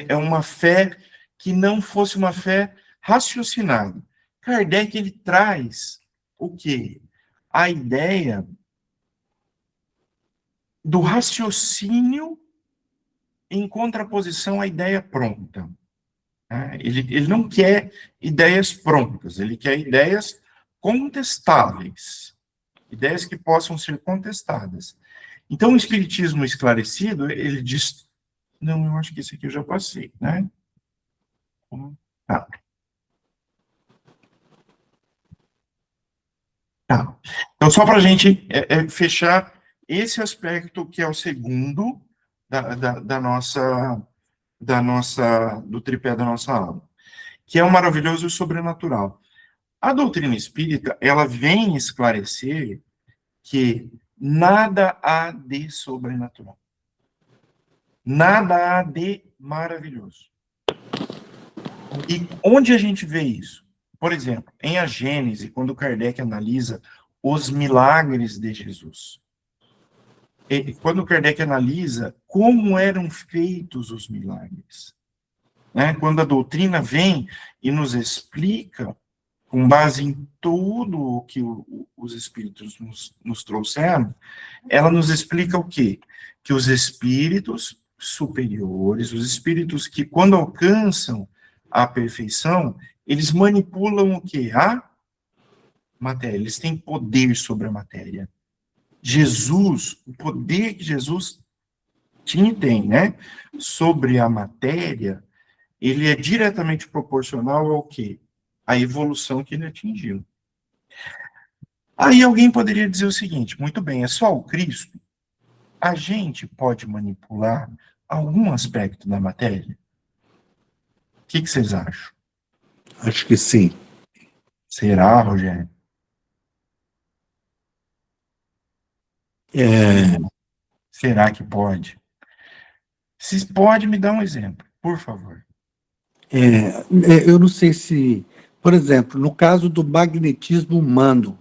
uma fé que não fosse uma fé raciocinada. Kardec, ele traz o quê? A ideia do raciocínio em contraposição à ideia pronta. Né? Ele não quer ideias prontas, ele quer ideias contestáveis, ideias que possam ser contestadas. Então, o espiritismo esclarecido, ele diz, não, eu acho que esse aqui eu já passei, né? Tá. Tá. Então, só para a gente fechar esse aspecto que é o segundo do tripé da nossa aula, que é o maravilhoso e o sobrenatural. A doutrina espírita, ela vem esclarecer que nada há de sobrenatural. Nada há de maravilhoso. E onde a gente vê isso? Por exemplo, em A Gênese, quando Kardec analisa os milagres de Jesus. Quando Kardec analisa como eram feitos os milagres. Né? Quando a doutrina vem e nos explica, com base em tudo o que os espíritos nos trouxeram, ela nos explica o quê? Que os espíritos superiores, os espíritos que, quando alcançam a perfeição, eles manipulam o quê? A matéria. Eles têm poder sobre a matéria. Jesus, o poder que Jesus tinha e tem, né? Sobre a matéria, ele é diretamente proporcional ao quê? A evolução que ele atingiu. Aí alguém poderia dizer o seguinte, muito bem, é só o Cristo? A gente pode manipular algum aspecto da matéria? O que vocês acham? Acho que sim. Será, Rogério? Será que pode? Se pode, me dá um exemplo, por favor. Eu não sei se, por exemplo, no caso do magnetismo humano,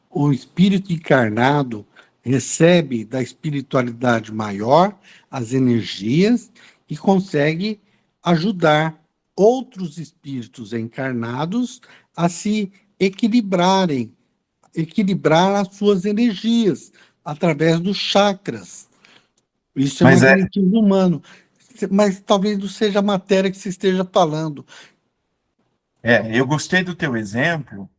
o espírito encarnado recebe da espiritualidade maior as energias e consegue ajudar outros espíritos encarnados a se equilibrar as suas energias através dos chakras. Isso é Mas magnetismo humano. Mas talvez não seja a matéria que você esteja falando. eu gostei do teu exemplo,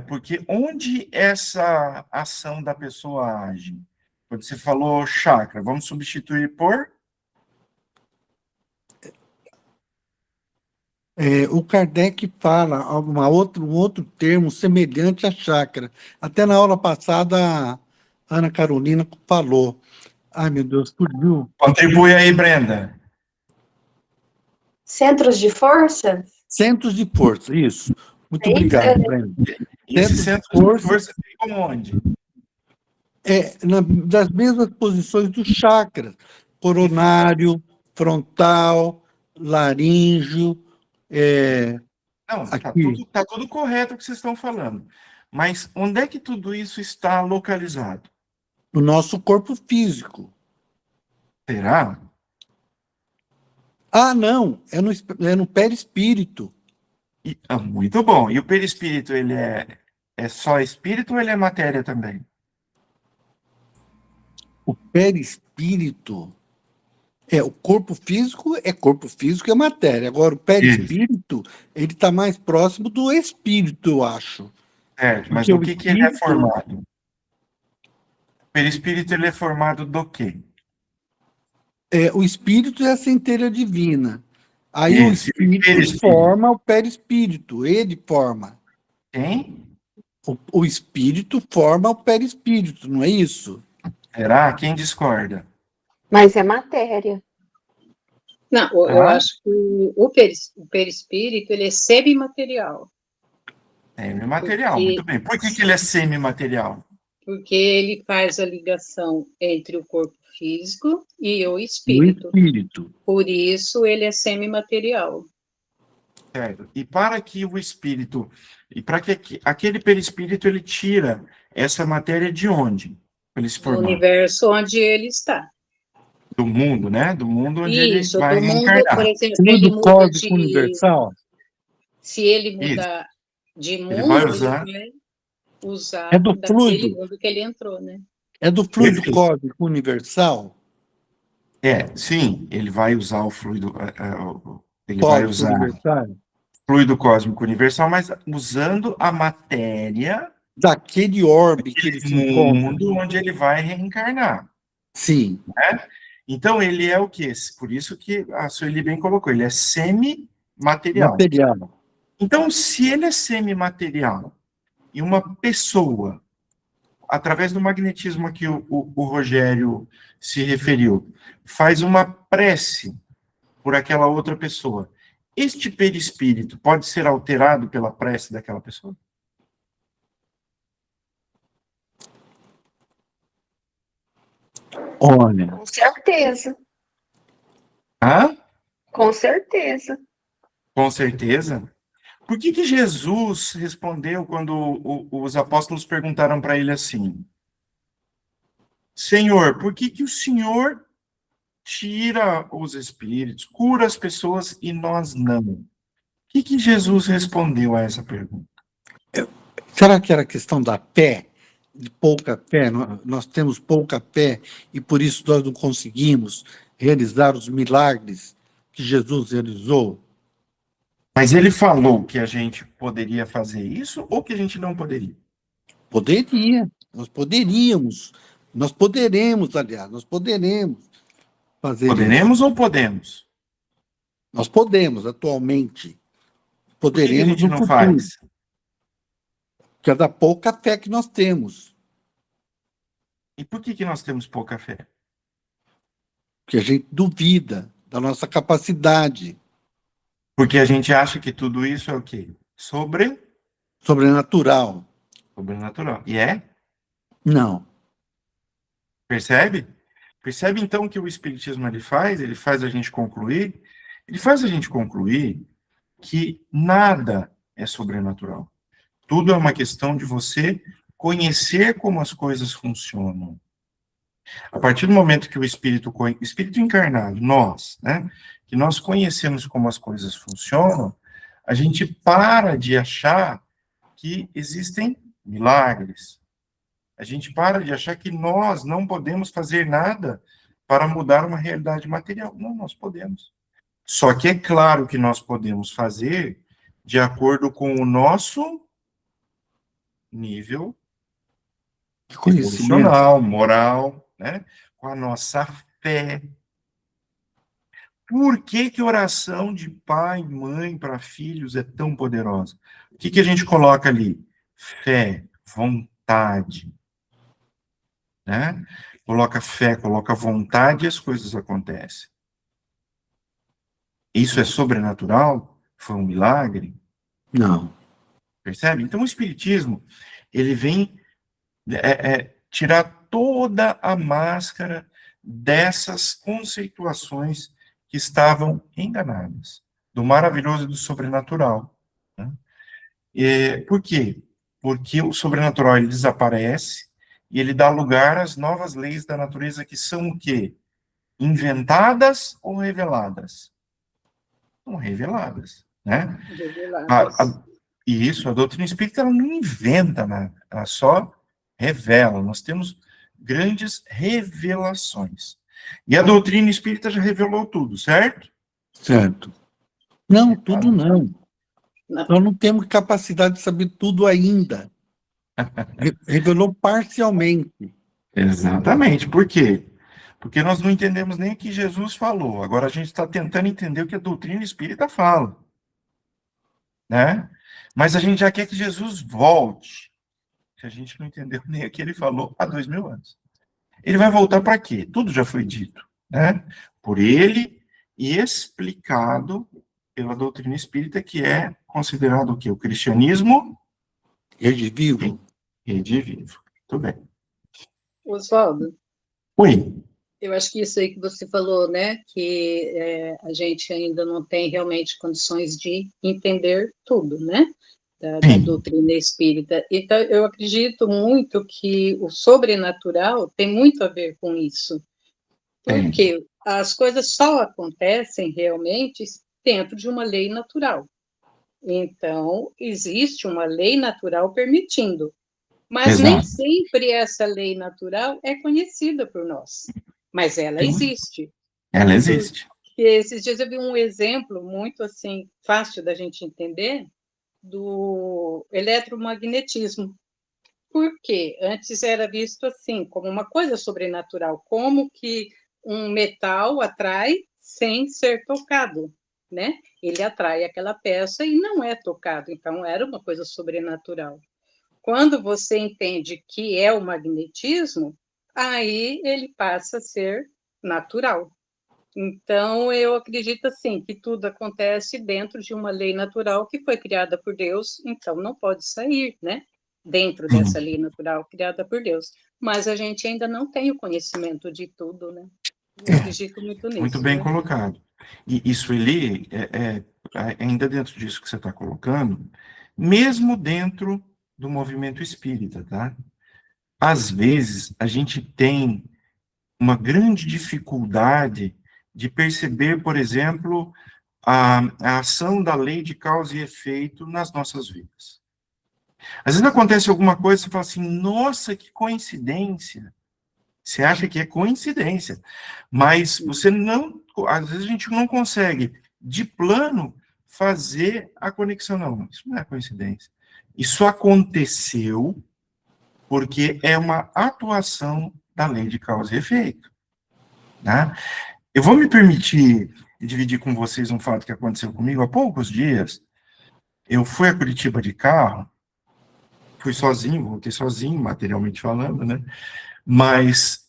porque onde essa ação da pessoa age? Quando você falou chakra, vamos substituir por? O Kardec fala um outro termo semelhante a chakra. Até na aula passada, a Ana Carolina falou. Ai, meu Deus, fugiu. Contribui aí, Brenda. Centros de força? Centros de força, isso. Muito obrigado, Brenda. Esse Centro centro de de força fica onde? Das mesmas posições do chakra. Coronário, frontal, laríngeo, Não, está aqui. tudo correto o que vocês estão falando. Mas onde é que tudo isso está localizado? No nosso corpo físico. Será? Ah, não, é no perispírito. Muito bom. E o perispírito, ele é só espírito ou ele é matéria também? O perispírito o corpo físico é matéria. Agora, o perispírito, ele está mais próximo do espírito, eu acho. Certo, mas Porque do o que ele é espírito- formado? O perispírito, ele é formado do quê? O espírito é a centelha divina. Aí o Isso, e o espírito perispírito? forma o perispírito, ele forma. Quem? O espírito forma o perispírito, não é isso? Será? Quem discorda? Mas é matéria. Não, eu acho que o perispírito, ele é semimaterial. Semimaterial, Porque- muito bem. Por que ele é semimaterial? Porque ele faz a ligação entre o corpo físico e o O espírito. espírito. Por isso, ele é semimaterial. Certo. E para que o espírito, e para que aquele perispírito, ele tira essa matéria de onde? Para ele se Do formar? universo onde ele está. Do mundo, né? Do mundo onde Isso, ele vai do mundo, reencarnar. por exemplo, Tudo ele do muda cósmico de... universal. Se ele mudar de mundo, vai usar- ele vai usar É do daquele fluido. mundo que ele entrou, né? É do fluido Perfeito. cósmico universal? Sim, ele vai usar o fluido, ele vai Cósmico usar universal? fluido cósmico universal, mas usando a matéria Daquele orbe que ele se encontra? mundo onde ele vai reencarnar. Sim, Então, ele é o quê? Por isso que a Sueli bem colocou, ele é semimaterial. material. Então, se ele é semimaterial e uma pessoa, através do magnetismo a que o Rogério se referiu, faz uma prece por aquela outra pessoa, este perispírito pode ser alterado pela prece daquela pessoa? Olha, Com certeza, Hã? com certeza. Com certeza. Por que que Jesus respondeu quando os apóstolos perguntaram para ele assim: Senhor, por que que o Senhor tira os espíritos, cura as pessoas e nós não? O que que Jesus respondeu a essa pergunta? será que era questão da fé? De pouca fé? Nós temos pouca fé e por isso nós não conseguimos realizar os milagres que Jesus realizou? Mas ele falou que a gente poderia fazer isso ou que a gente não poderia? Poderia, nós poderíamos, nós poderemos, aliás, nós poderemos fazer isso. Poderemos ou podemos? Nós podemos atualmente, Por que que a poderemos gente no não futuro, faz? que é da pouca fé que nós temos, E por que que nós temos pouca fé? que a gente duvida da nossa capacidade Porque a gente acha que tudo isso é o quê? sobrenatural. Sobrenatural. E é? Não, Percebe? Percebe então que o espiritismo ele faz a gente concluir, ele faz a gente concluir que nada é sobrenatural. Tudo é uma questão de você conhecer como as coisas funcionam. A partir do momento que o espírito encarnado, nós, né, que nós conhecemos como as coisas funcionam, a gente para de achar que existem milagres. A gente para de achar que nós não podemos fazer nada para mudar uma realidade material. Não, nós podemos. Só que é claro que nós podemos fazer de acordo com o nosso nível de conhecimento. evolucional, moral, né? Com a nossa fé. Por que que oração de pai e mãe para filhos é tão poderosa? O que que a gente coloca ali? Fé, vontade, né? Coloca fé, coloca vontade e as coisas acontecem. Isso é sobrenatural? Foi um milagre? Não, Percebe? Então o Espiritismo, ele vem tirar toda a máscara dessas conceituações que estavam enganadas, do maravilhoso e do sobrenatural. Né? Por quê? Porque o sobrenatural ele desaparece e ele dá lugar às novas leis da natureza que são o quê? Inventadas ou reveladas? São reveladas, né? Reveladas. E isso, a doutrina espírita ela não inventa nada, ela só revela. Nós temos grandes revelações. E a doutrina espírita já revelou tudo, certo? certo. Não, tudo Claro. não. Não. Nós não temos capacidade de saber tudo ainda. Revelou parcialmente. Exatamente. Por quê? Porque nós não entendemos nem o que Jesus falou. Agora a gente está tentando entender o que a doutrina espírita fala. Né? Mas a gente já quer que Jesus volte. Se a gente não entendeu nem o que ele falou há 2000 anos. Ele vai voltar para quê? Tudo já foi dito, né? Por ele e explicado pela doutrina espírita, que é considerado o quê? O cristianismo Rede vivo. rede vivo. Muito bem. Oswaldo, Oi. eu acho que isso aí que você falou, né, que a gente ainda não tem realmente condições de entender tudo, né, da Sim. doutrina espírita. Então, eu acredito muito que o sobrenatural tem muito a ver com isso, Tem. porque as coisas só acontecem realmente dentro de uma lei natural. Então, existe uma lei natural permitindo. Mas nem Exato. sempre essa lei natural é conhecida por nós, mas ela Sim. existe. Ela existe. E esses dias eu vi um exemplo muito assim fácil da gente entender do eletromagnetismo. Porque antes era visto assim, como uma coisa sobrenatural, como que um metal atrai sem ser tocado, né? Ele atrai aquela peça e não é tocado, então era uma coisa sobrenatural. Quando você entende que é o magnetismo, aí ele passa a ser natural. Então, eu acredito assim que tudo acontece dentro de uma lei natural que foi criada por Deus, então não pode sair, né? Dentro dessa Sim. lei natural criada por Deus. Mas a gente ainda não tem o conhecimento de tudo, né? Eu acredito muito Muito nisso, bem né? colocado. E isso, Eli, ainda dentro disso que você está colocando, mesmo dentro do movimento espírita, tá? Às vezes, a gente tem uma grande dificuldade de perceber, por exemplo, a ação da lei de causa e efeito nas nossas vidas. Às vezes acontece alguma coisa, você fala assim, nossa, que coincidência. Você acha que é coincidência, mas você não, às vezes a gente não consegue, de plano, fazer a conexão. Não, isso não é coincidência. Isso aconteceu porque é uma atuação da lei de causa e efeito. Né? Eu vou me permitir dividir com vocês um fato que aconteceu comigo há poucos dias. Eu fui a Curitiba de carro, fui sozinho, voltei sozinho, materialmente falando, né? Mas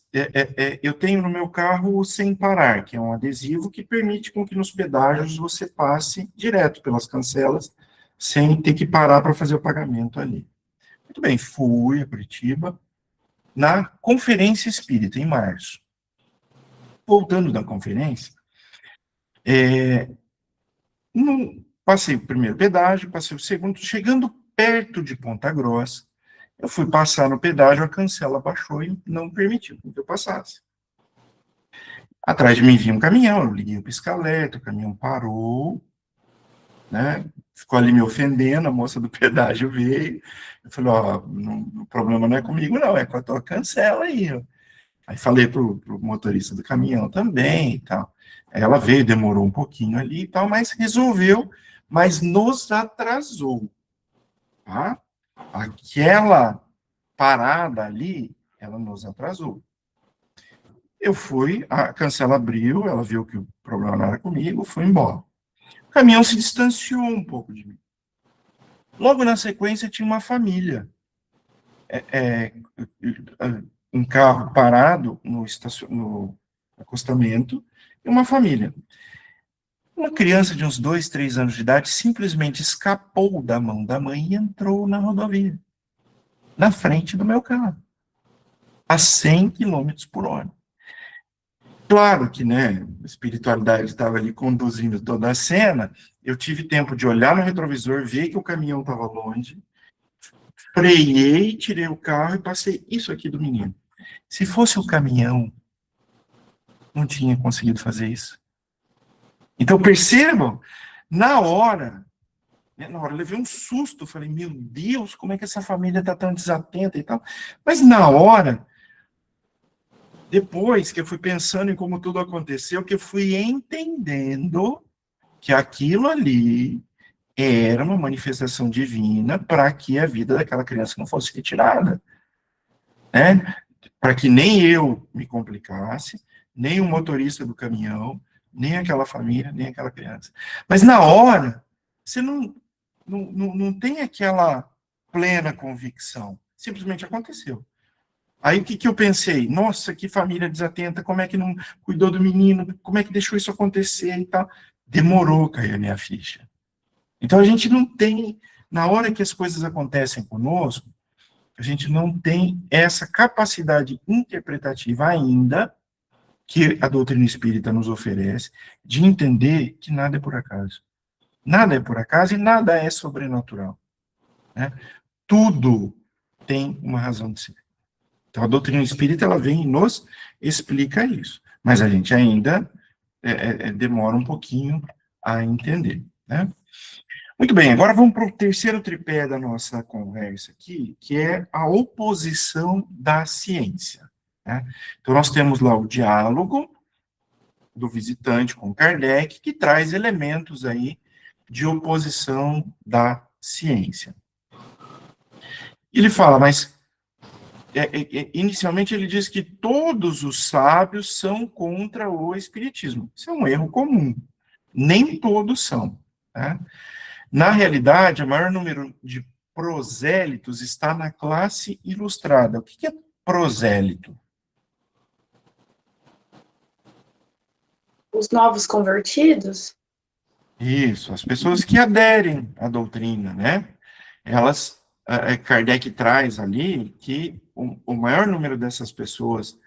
eu tenho no meu carro o Sem Parar, que é um adesivo que permite com que nos pedágios você passe direto pelas cancelas, sem ter que parar para fazer o pagamento ali. Muito bem, fui a Curitiba, na Conferência Espírita, em março. Voltando da conferência, passei o primeiro pedágio, passei o segundo, chegando perto de Ponta Grossa, eu fui passar no pedágio, a cancela baixou e não permitiu que eu passasse. Atrás de mim vinha um caminhão, eu liguei o pisca-alerta, o caminhão parou, né? Ficou ali me ofendendo, a moça do pedágio veio, eu falei, ó, o problema não é comigo não, é com a tua cancela aí, ó. Aí falei pro motorista do caminhão também e tal. Aí ela veio, demorou um pouquinho ali e tal, mas resolveu, mas nos atrasou, tá? Aquela parada ali, ela nos atrasou. Eu fui, a cancela abriu, ela viu que o problema não era comigo, foi embora. O caminhão se distanciou um pouco de mim. Logo na sequência tinha uma família. Um carro parado no acostamento e uma família. Uma criança de uns 2, 3 anos de idade simplesmente escapou da mão da mãe e entrou na rodovia, na frente do meu carro, a 100 km por hora. Claro que, né, a espiritualidade estava ali conduzindo toda a cena, eu tive tempo de olhar no retrovisor, ver que o caminhão estava longe, freiei, tirei o carro e passei isso aqui do menino. Se fosse o caminhão, não tinha conseguido fazer isso. Então, percebam, na hora eu levei um susto, falei, meu Deus, como é que essa família está tão desatenta e tal. Mas na hora, depois que eu fui pensando em como tudo aconteceu, que eu fui entendendo que aquilo ali era uma manifestação divina para que a vida daquela criança não fosse retirada, né? Para que nem eu me complicasse, nem o motorista do caminhão, nem aquela família, nem aquela criança. Mas na hora, você não tem aquela plena convicção. Simplesmente aconteceu. Aí o que eu pensei? Nossa, que família desatenta, como é que não cuidou do menino, como é que deixou isso acontecer e tal. Demorou a cair a minha ficha. Então a gente não tem, na hora que as coisas acontecem conosco, a gente não tem essa capacidade interpretativa ainda que a doutrina espírita nos oferece de entender que nada é por acaso. Nada é por acaso e nada é sobrenatural. Né? Tudo tem uma razão de ser. Então, a doutrina espírita, ela vem e nos explica isso. Mas a gente ainda demora um pouquinho a entender. Né? Muito bem, agora vamos para o terceiro tripé da nossa conversa aqui, que é a oposição da ciência, né? Então, nós temos lá o diálogo do visitante com Kardec, que traz elementos aí de oposição da ciência. Ele fala, mas inicialmente ele diz que todos os sábios são contra o espiritismo. Isso é um erro comum. Nem todos são, né? Na realidade, o maior número de prosélitos está na classe ilustrada. O que é prosélito? Os novos convertidos? Isso, as pessoas que aderem à doutrina, né? Elas, Kardec traz ali que o maior número dessas pessoas,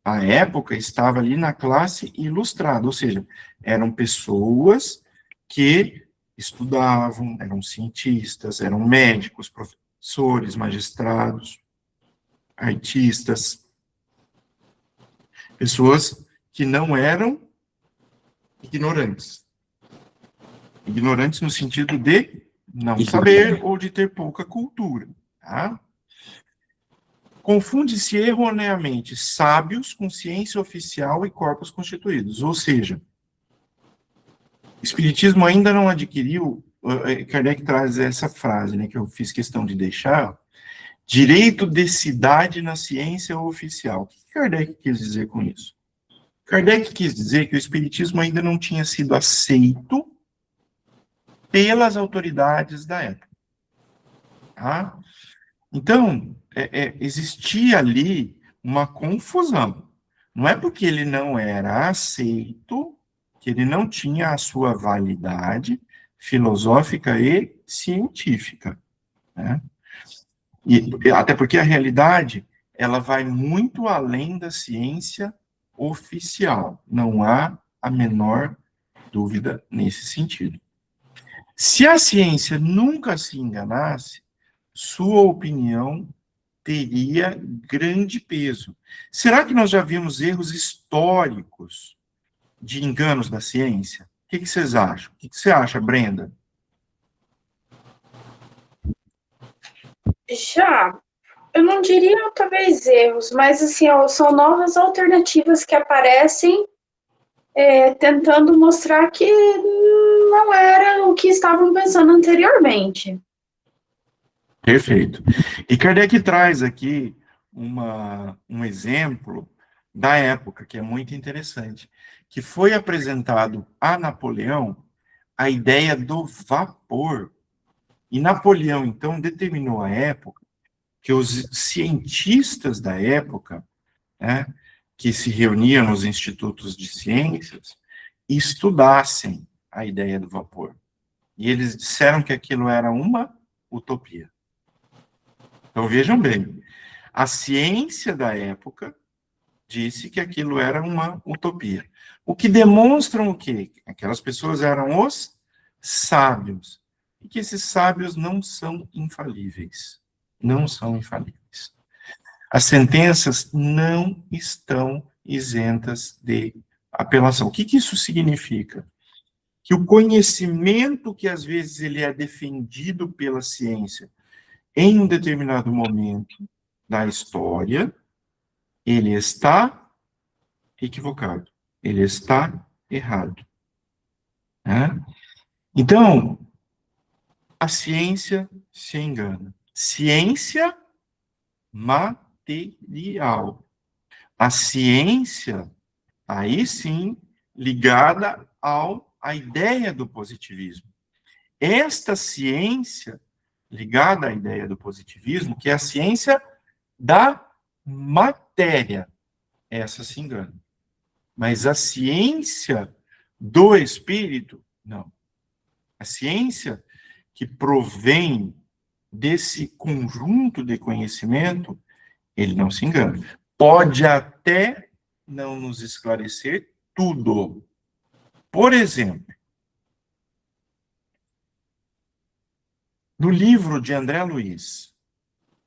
à época, estava ali na classe ilustrada, ou seja, eram pessoas que estudavam, eram cientistas, eram médicos, professores, magistrados, artistas, pessoas que não eram ignorantes. Ignorantes no sentido de não saber ou de ter pouca cultura, tá? Confunde-se erroneamente sábios com ciência oficial e corpos constituídos, ou seja, o espiritismo ainda não adquiriu, Kardec traz essa frase, né, que eu fiz questão de deixar, direito de cidade na ciência oficial. O que Kardec quis dizer com isso? Kardec quis dizer que o espiritismo ainda não tinha sido aceito pelas autoridades da época. Tá? Então, existia ali uma confusão. Não é porque ele não era aceito que ele não tinha a sua validade filosófica e científica, né? E até porque a realidade, ela vai muito além da ciência oficial. Não há a menor dúvida nesse sentido. Se a ciência nunca se enganasse, sua opinião teria grande peso. Será que nós já vimos erros históricos de enganos da ciência? O que vocês acham? O que você acha, Brenda? Já, eu não diria talvez erros, mas assim, são novas alternativas que aparecem tentando mostrar que não era o que estavam pensando anteriormente. Perfeito. E Kardec traz aqui um exemplo da época, que é muito interessante, que foi apresentado a Napoleão a ideia do vapor. E Napoleão, então, determinou a época que os cientistas da época, né, que se reuniam nos institutos de ciências, estudassem a ideia do vapor. E eles disseram que aquilo era uma utopia. Então, vejam bem, a ciência da época disse que aquilo era uma utopia. O que demonstram o quê? Aquelas pessoas eram os sábios. E que esses sábios não são infalíveis. Não são infalíveis. As sentenças não estão isentas de apelação. O que isso significa? Que o conhecimento que às vezes ele é defendido pela ciência em um determinado momento da história, ele está equivocado, ele está errado. Né? Então, a ciência se engana. Ciência material. A ciência, aí sim, ligada à ideia do positivismo. Esta ciência ligada à ideia do positivismo, que é a ciência da matéria. Essa se engana. Mas a ciência do espírito, não. A ciência que provém desse conjunto de conhecimento, ele não se engana. Pode até não nos esclarecer tudo. Por exemplo, no livro de André Luiz,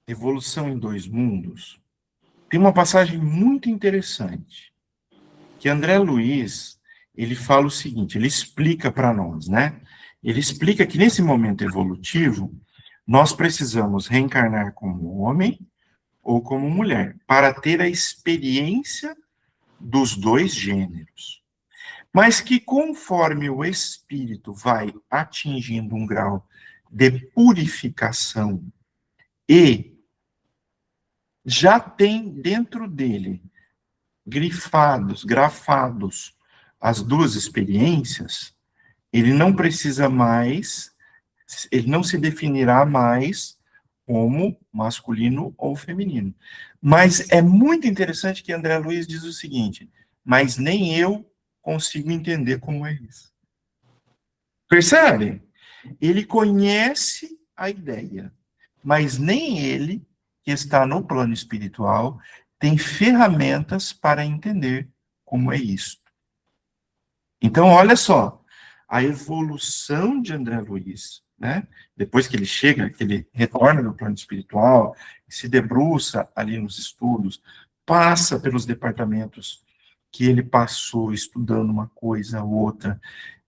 Evolução em Dois Mundos, tem uma passagem muito interessante, que André Luiz, ele fala o seguinte, ele explica para nós, né? Ele explica que nesse momento evolutivo, nós precisamos reencarnar como homem ou como mulher, para ter a experiência dos dois gêneros. Mas que conforme o espírito vai atingindo um grau de purificação e já tem dentro dele grafados as duas experiências, ele não precisa mais, ele não se definirá mais como masculino ou feminino. Mas é muito interessante que André Luiz diz o seguinte: mas nem eu consigo entender como é isso. Percebe? Ele conhece a ideia, mas nem ele, que está no plano espiritual, tem ferramentas para entender como é isso. Então, olha só, a evolução de André Luiz, né? Depois que ele chega, que ele retorna do plano espiritual, se debruça ali nos estudos, passa pelos departamentos que ele passou estudando uma coisa ou outra,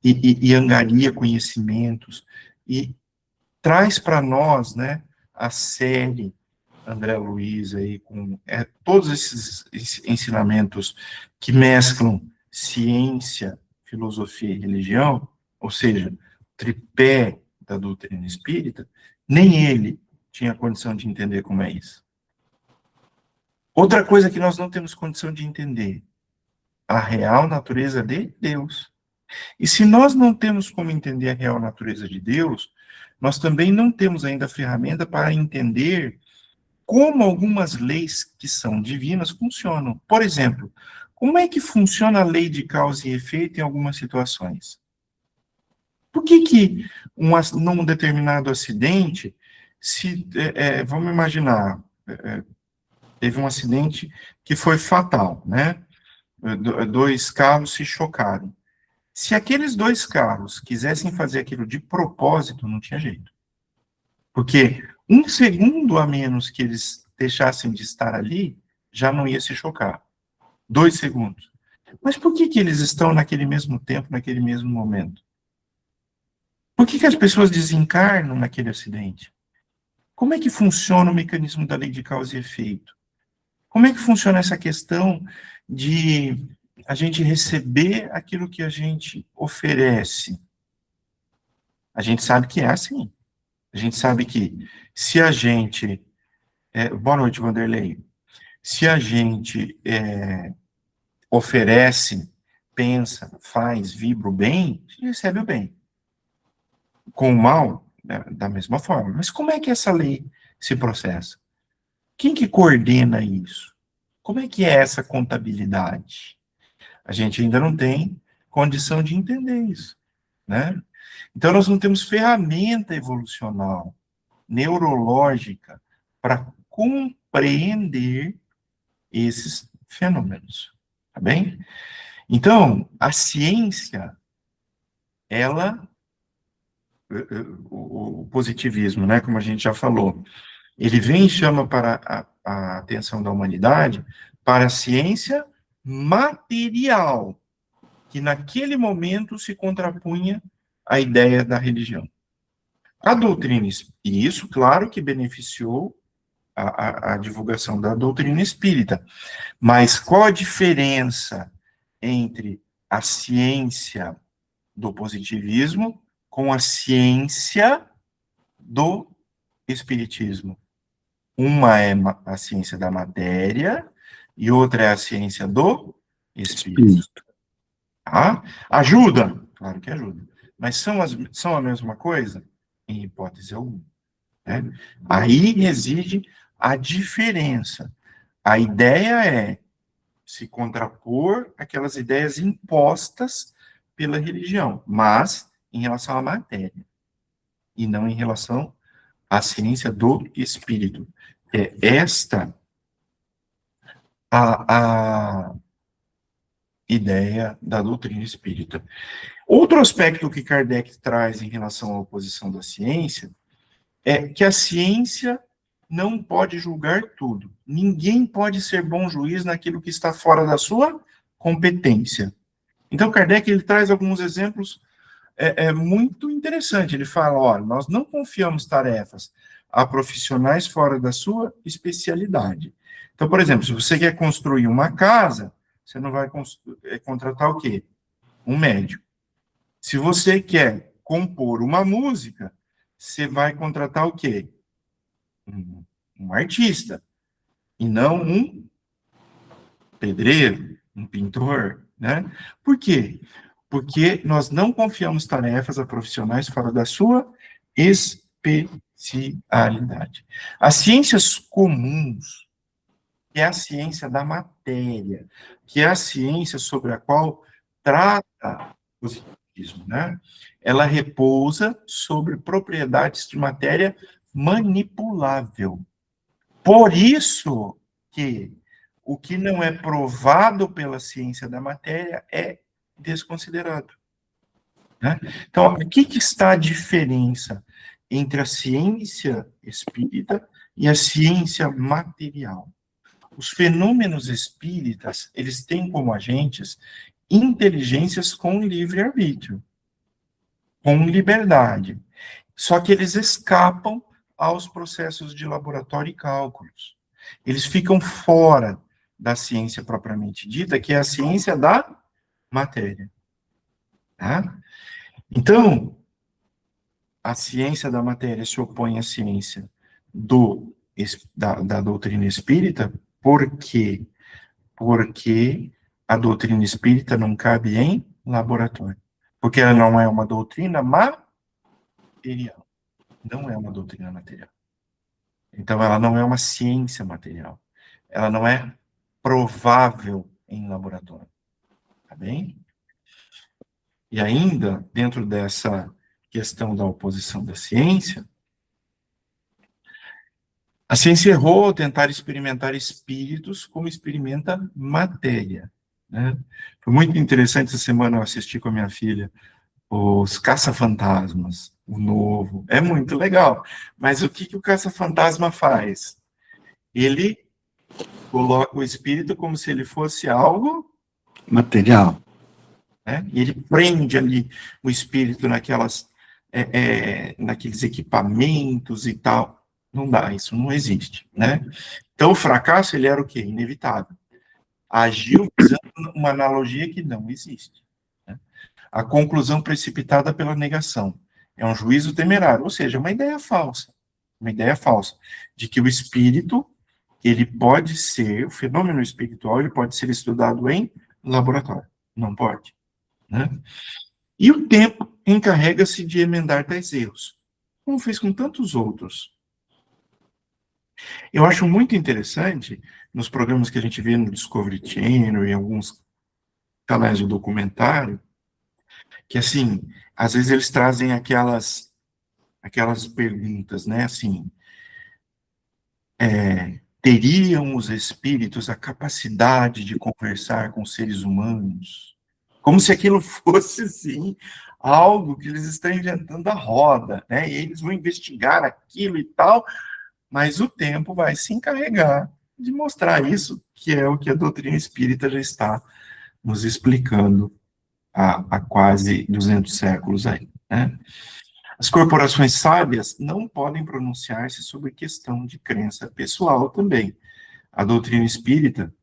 e angaria conhecimentos, e traz para nós, né, a série André Luiz aí, com todos esses ensinamentos que mesclam ciência, filosofia e religião, ou seja, tripé da doutrina espírita, nem ele tinha condição de entender como é isso. Outra coisa que nós não temos condição de entender, a real natureza de Deus. E se nós não temos como entender a real natureza de Deus, nós também não temos ainda a ferramenta para entender como algumas leis que são divinas funcionam. Por exemplo, como é que funciona a lei de causa e efeito em algumas situações? Por que num determinado acidente, vamos imaginar, teve um acidente que foi fatal, né? Dois carros se chocaram. Se aqueles dois carros quisessem fazer aquilo de propósito, não tinha jeito. Porque um segundo a menos que eles deixassem de estar ali, já não ia se chocar. 2 segundos. Mas por que eles estão naquele mesmo tempo, naquele mesmo momento? Por que as pessoas desencarnam naquele acidente? Como é que funciona o mecanismo da lei de causa e efeito? Como é que funciona essa questão de a gente receber aquilo que a gente oferece? A gente sabe que é assim. A gente sabe que se a gente... boa noite, Vanderlei. Se a gente oferece, pensa, faz, vibra o bem, a gente recebe o bem. Com o mal, né, da mesma forma. Mas como é que essa lei se processa? Quem que coordena isso? Como é que é essa contabilidade? A gente ainda não tem condição de entender isso, né? Então, nós não temos ferramenta evolucional, neurológica, para compreender esses fenômenos, tá bem? Então, a ciência, o positivismo, né, como a gente já falou, ele vem e chama para a atenção da humanidade para a ciência material, que naquele momento se contrapunha à ideia da religião. A doutrina, e isso, claro, que beneficiou a divulgação da doutrina espírita, mas qual a diferença entre a ciência do positivismo com a ciência do espiritismo? Uma é a ciência da matéria e outra é a ciência do espírito. Tá? Ajuda? Claro que ajuda. Mas são a mesma coisa? Em hipótese alguma. Né? Aí reside a diferença. A ideia é se contrapor aquelas ideias impostas pela religião, mas em relação à matéria, e não em relação à ciência do espírito. É esta a ideia da doutrina espírita. Outro aspecto que Kardec traz em relação à oposição da ciência é que a ciência não pode julgar tudo. Ninguém pode ser bom juiz naquilo que está fora da sua competência. Então, Kardec ele traz alguns exemplos é muito interessante. Ele fala, olha, nós não confiamos tarefas a profissionais fora da sua especialidade. Então, por exemplo, se você quer construir uma casa, você não vai contratar o quê? Um médico. Se você quer compor uma música, você vai contratar o quê? Um artista, e não um pedreiro, um pintor, né? Por quê? Porque nós não confiamos tarefas a profissionais fora da sua especialidade. As ciências comuns, que é a ciência da matéria, que é a ciência sobre a qual trata o positivismo, né? Ela repousa sobre propriedades de matéria manipulável. Por isso que o que não é provado pela ciência da matéria é desconsiderado, né? Então, o que está a diferença entre a ciência espírita e a ciência material? Os fenômenos espíritas, eles têm como agentes inteligências com livre-arbítrio, com liberdade. Só que eles escapam aos processos de laboratório e cálculos. Eles ficam fora da ciência propriamente dita, que é a ciência da matéria. Tá? Então, a ciência da matéria se opõe à ciência da doutrina espírita, por quê? Porque a doutrina espírita não cabe em laboratório. Porque ela não é uma doutrina material. Não é uma doutrina material. Então, ela não é uma ciência material. Ela não é provável em laboratório. Tá bem? E ainda, dentro dessa questão da oposição da ciência, a ciência errou ao tentar experimentar espíritos como experimenta matéria, né? Foi muito interessante, essa semana eu assisti com a minha filha os Caça-Fantasmas, o novo, é muito legal, mas o que o Caça-Fantasma faz? Ele coloca o espírito como se ele fosse algo Material. né? E ele prende ali o espírito naqueles equipamentos e tal. Não dá, isso não existe, né? Então, o fracasso, ele era o quê? Inevitável. Agiu usando uma analogia que não existe. Né? A conclusão precipitada pela negação. É um juízo temerário, ou seja, uma ideia falsa. Uma ideia falsa de que o espírito, ele pode ser, o fenômeno espiritual, ele pode ser estudado em laboratório. Não pode. Né? E o tempo encarrega-se de emendar tais erros, como fez com tantos outros. Eu acho muito interessante, nos programas que a gente vê no Discovery Channel e em alguns canais de documentário, que, assim, às vezes eles trazem aquelas perguntas, né, assim, teriam os espíritos a capacidade de conversar com seres humanos? Como se aquilo fosse, sim, algo que eles estão inventando a roda, né? E eles vão investigar aquilo e tal, mas o tempo vai se encarregar de mostrar isso, que é o que a doutrina espírita já está nos explicando há quase 200 séculos aí, né? As corporações sábias não podem pronunciar-se sobre questão de crença pessoal também. A doutrina espírita,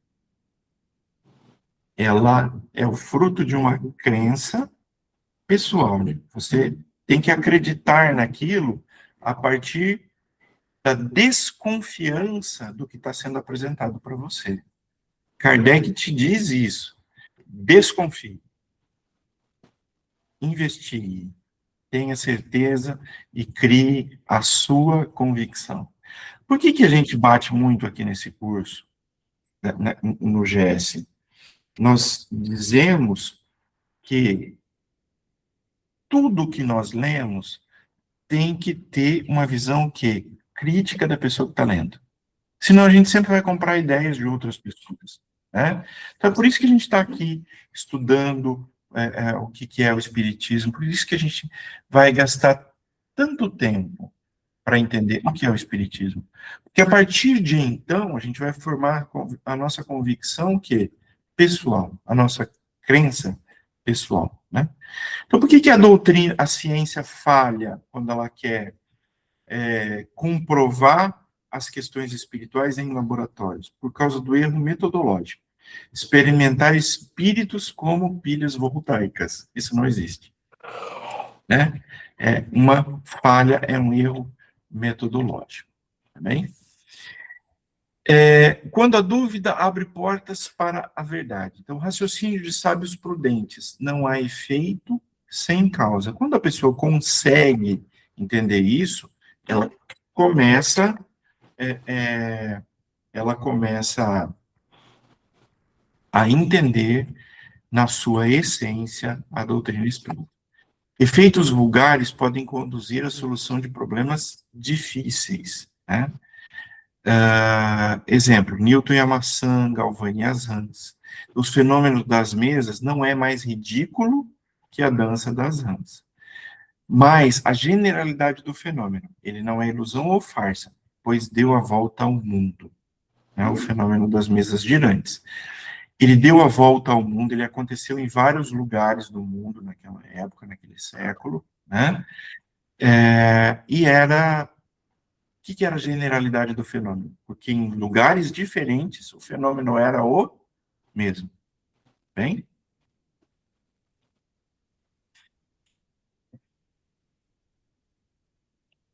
ela é o fruto de uma crença pessoal, né? Você tem que acreditar naquilo a partir da desconfiança do que está sendo apresentado para você. Kardec te diz isso. Desconfie. Investigue. Tenha certeza e crie a sua convicção. Por que a gente bate muito aqui nesse curso, né, no GS? Nós dizemos que tudo que nós lemos tem que ter uma visão crítica da pessoa que está lendo. Senão a gente sempre vai comprar ideias de outras pessoas, né? Então, é por isso que a gente está aqui estudando o que é o Espiritismo, por isso que a gente vai gastar tanto tempo para entender o que é o Espiritismo. Porque a partir de então, a gente vai formar a nossa convicção pessoal, a nossa crença pessoal, né? Então, por que a doutrina, a ciência falha quando ela quer comprovar as questões espirituais em laboratórios? Por causa do erro metodológico. Experimentar espíritos como pilhas voltaicas. Isso não existe, né? É uma falha, é um erro metodológico, tá bem? Quando a dúvida abre portas para a verdade. Então, raciocínio de sábios prudentes. Não há efeito sem causa. Quando a pessoa consegue entender isso, ela começa, a entender, na sua essência, a doutrina espírita. Efeitos vulgares podem conduzir à solução de problemas difíceis, né? Exemplo, Newton e a maçã, Galvani e as rãs. Os fenômenos das mesas não é mais ridículo que a dança das rãs. Mas a generalidade do fenômeno, ele não é ilusão ou farsa, pois deu a volta ao mundo, né? O fenômeno das mesas girantes. Ele deu a volta ao mundo, ele aconteceu em vários lugares do mundo naquela época, naquele século, né? E era... O que era a generalidade do fenômeno? Porque em lugares diferentes o fenômeno era o mesmo. Bem?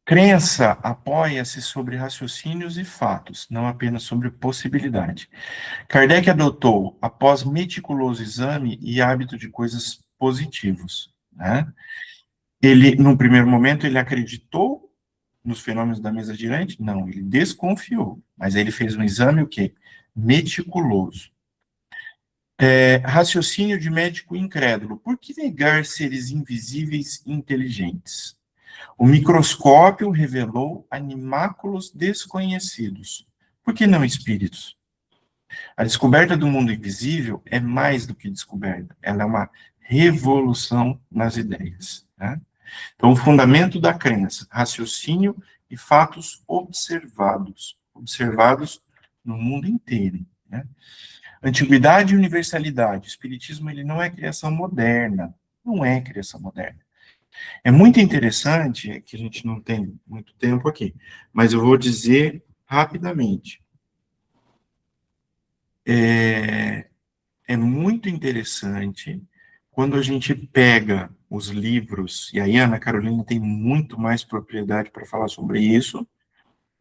Crença apoia-se sobre raciocínios e fatos, não apenas sobre possibilidade. Kardec adotou, após meticuloso exame e hábito de coisas positivos, né? Ele, num primeiro momento, ele acreditou nos fenômenos da mesa girante? Não, ele desconfiou. Mas ele fez um exame, o quê? Meticuloso. Raciocínio de médico incrédulo. Por que negar seres invisíveis e inteligentes? O microscópio revelou animáculos desconhecidos. Por que não espíritos? A descoberta do mundo invisível é mais do que descoberta. Ela é uma revolução nas ideias, né? Então, o fundamento da crença, raciocínio e fatos observados no mundo inteiro, né? Antiguidade e universalidade. O espiritismo, ele não é criação moderna, não é criação moderna. É muito interessante, que a gente não tem muito tempo aqui, mas eu vou dizer rapidamente. É muito interessante quando a gente pega os livros, e aí a Ana Carolina tem muito mais propriedade para falar sobre isso,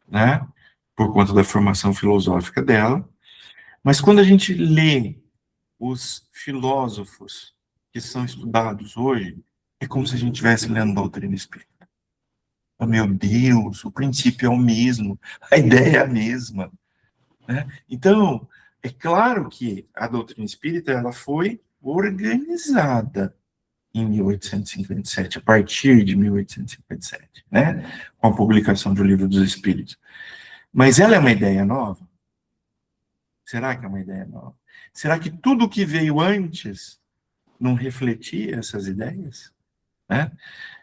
né, por conta da formação filosófica dela, mas quando a gente lê os filósofos que são estudados hoje, é como se a gente estivesse lendo a doutrina espírita. Oh, meu Deus, o princípio é o mesmo, a ideia é a mesma, né? Então, é claro que a doutrina espírita, ela foi organizada em 1857, a partir de 1857, né, com a publicação do Livro dos Espíritos. Mas ela é uma ideia nova? Será que é uma ideia nova? Será que tudo que veio antes não refletia essas ideias? Né?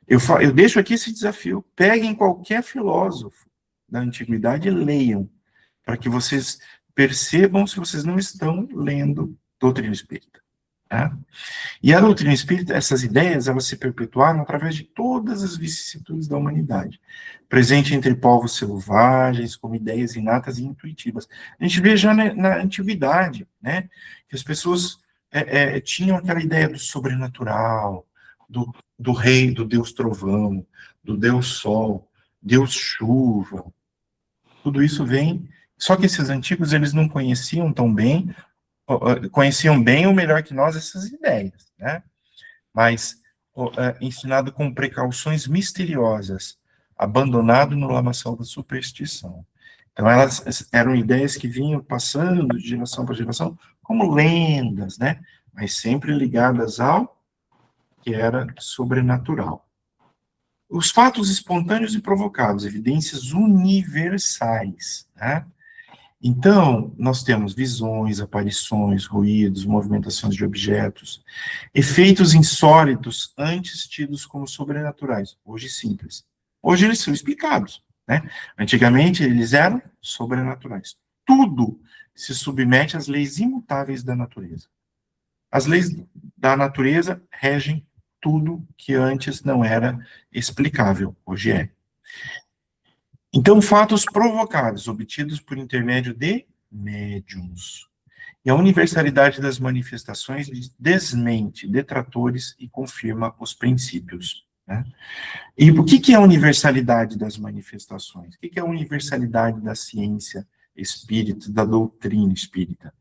Eu deixo aqui esse desafio. Peguem qualquer filósofo da antiguidade e leiam, para que vocês percebam se vocês não estão lendo doutrina espírita. Tá? E a doutrina espírita, essas ideias, elas se perpetuaram através de todas as vicissitudes da humanidade, presente entre povos selvagens, como ideias inatas e intuitivas. A gente vê já na antiguidade, né, que as pessoas tinham aquela ideia do sobrenatural, do rei, do Deus trovão, do Deus sol, Deus chuva. Tudo isso vem, só que esses antigos, eles não conheciam tão bem, conheciam bem ou melhor que nós essas ideias, né? Mas ensinado com precauções misteriosas, abandonado no lamaçal da superstição. Então, elas eram ideias que vinham passando de geração para geração como lendas, né? Mas sempre ligadas ao que era sobrenatural. Os fatos espontâneos e provocados, evidências universais, né? Então, nós temos visões, aparições, ruídos, movimentações de objetos, efeitos insólitos antes tidos como sobrenaturais, hoje simples. Hoje eles são explicados, né? Antigamente eles eram sobrenaturais. Tudo se submete às leis imutáveis da natureza. As leis da natureza regem tudo que antes não era explicável, hoje é. Então, fatos provocados, obtidos por intermédio de médiums. E a universalidade das manifestações desmente detratores e confirma os princípios. Né? E o que é a universalidade das manifestações? O que é a universalidade da ciência espírita, da doutrina espírita?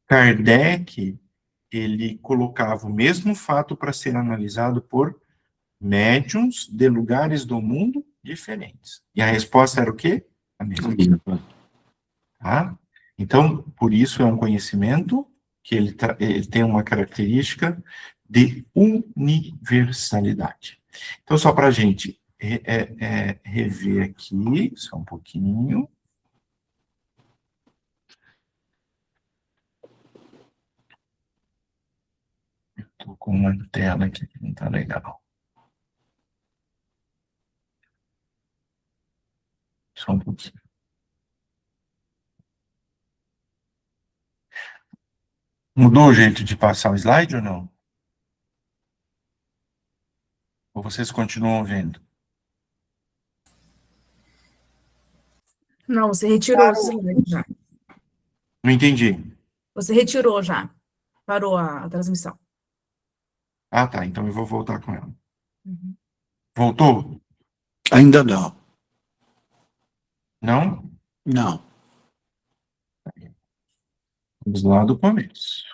Kardec, ele colocava o mesmo fato para ser analisado por médiums de lugares do mundo diferentes. E a resposta era o quê? A mesma. Tá? Então, por isso é um conhecimento que ele tem uma característica de universalidade. Então, só para a gente rever aqui, só um pouquinho. Estou com uma tela aqui que não está legal. Só um pouquinho. Mudou o jeito de passar o slide ou não? Ou vocês continuam vendo? Não, você retirou o slide já. Não entendi. Você retirou já. Parou a transmissão. Ah, tá. Então eu vou voltar com ela. Uhum. Voltou? Ainda não. Não? Não. Vamos lá do começo.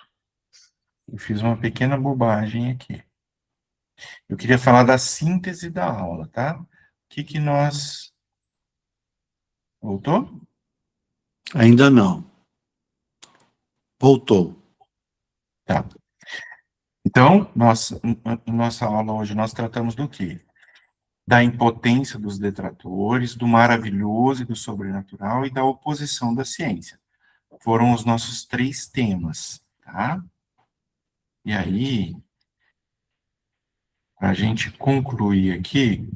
Eu fiz uma pequena bobagem aqui. Eu queria falar da síntese da aula, tá? O que nós... Voltou? Ainda não. Voltou. Tá. Então, nossa aula hoje nós tratamos do quê? Da impotência dos detratores, do maravilhoso e do sobrenatural e da oposição da ciência. Foram os nossos 3 temas, tá? E aí, para a gente concluir aqui,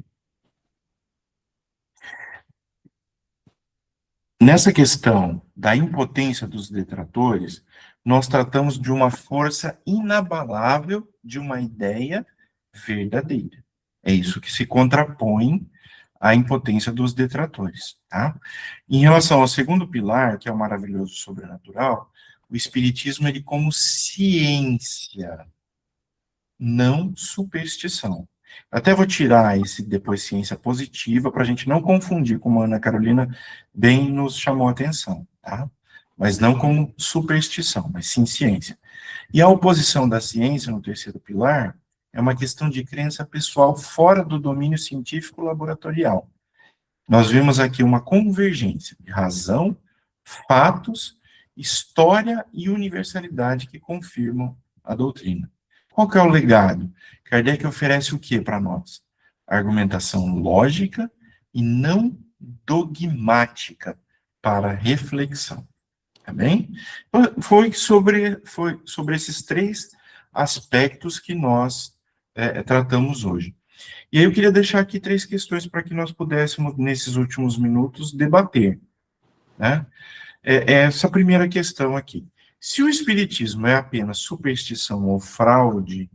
nessa questão da impotência dos detratores, nós tratamos de uma força inabalável de uma ideia verdadeira. É isso que se contrapõe à impotência dos detratores, tá? Em relação ao segundo pilar, que é o maravilhoso sobrenatural, o espiritismo ele como ciência, não superstição. Até vou tirar esse depois ciência positiva para a gente não confundir, como a Ana Carolina bem nos chamou a atenção, tá? Mas não como superstição, mas sim ciência. E a oposição da ciência no terceiro pilar é uma questão de crença pessoal fora do domínio científico laboratorial. Nós vimos aqui uma convergência de razão, fatos, história e universalidade que confirmam a doutrina. Qual que é o legado? Kardec oferece o que para nós? Argumentação lógica e não dogmática para reflexão. Tá bem? Foi sobre esses 3 aspectos que nós tratamos hoje. E aí eu queria deixar aqui 3 questões para que nós pudéssemos, nesses últimos minutos, debater. Né? Essa primeira questão aqui. Se o espiritismo é apenas superstição ou fraude,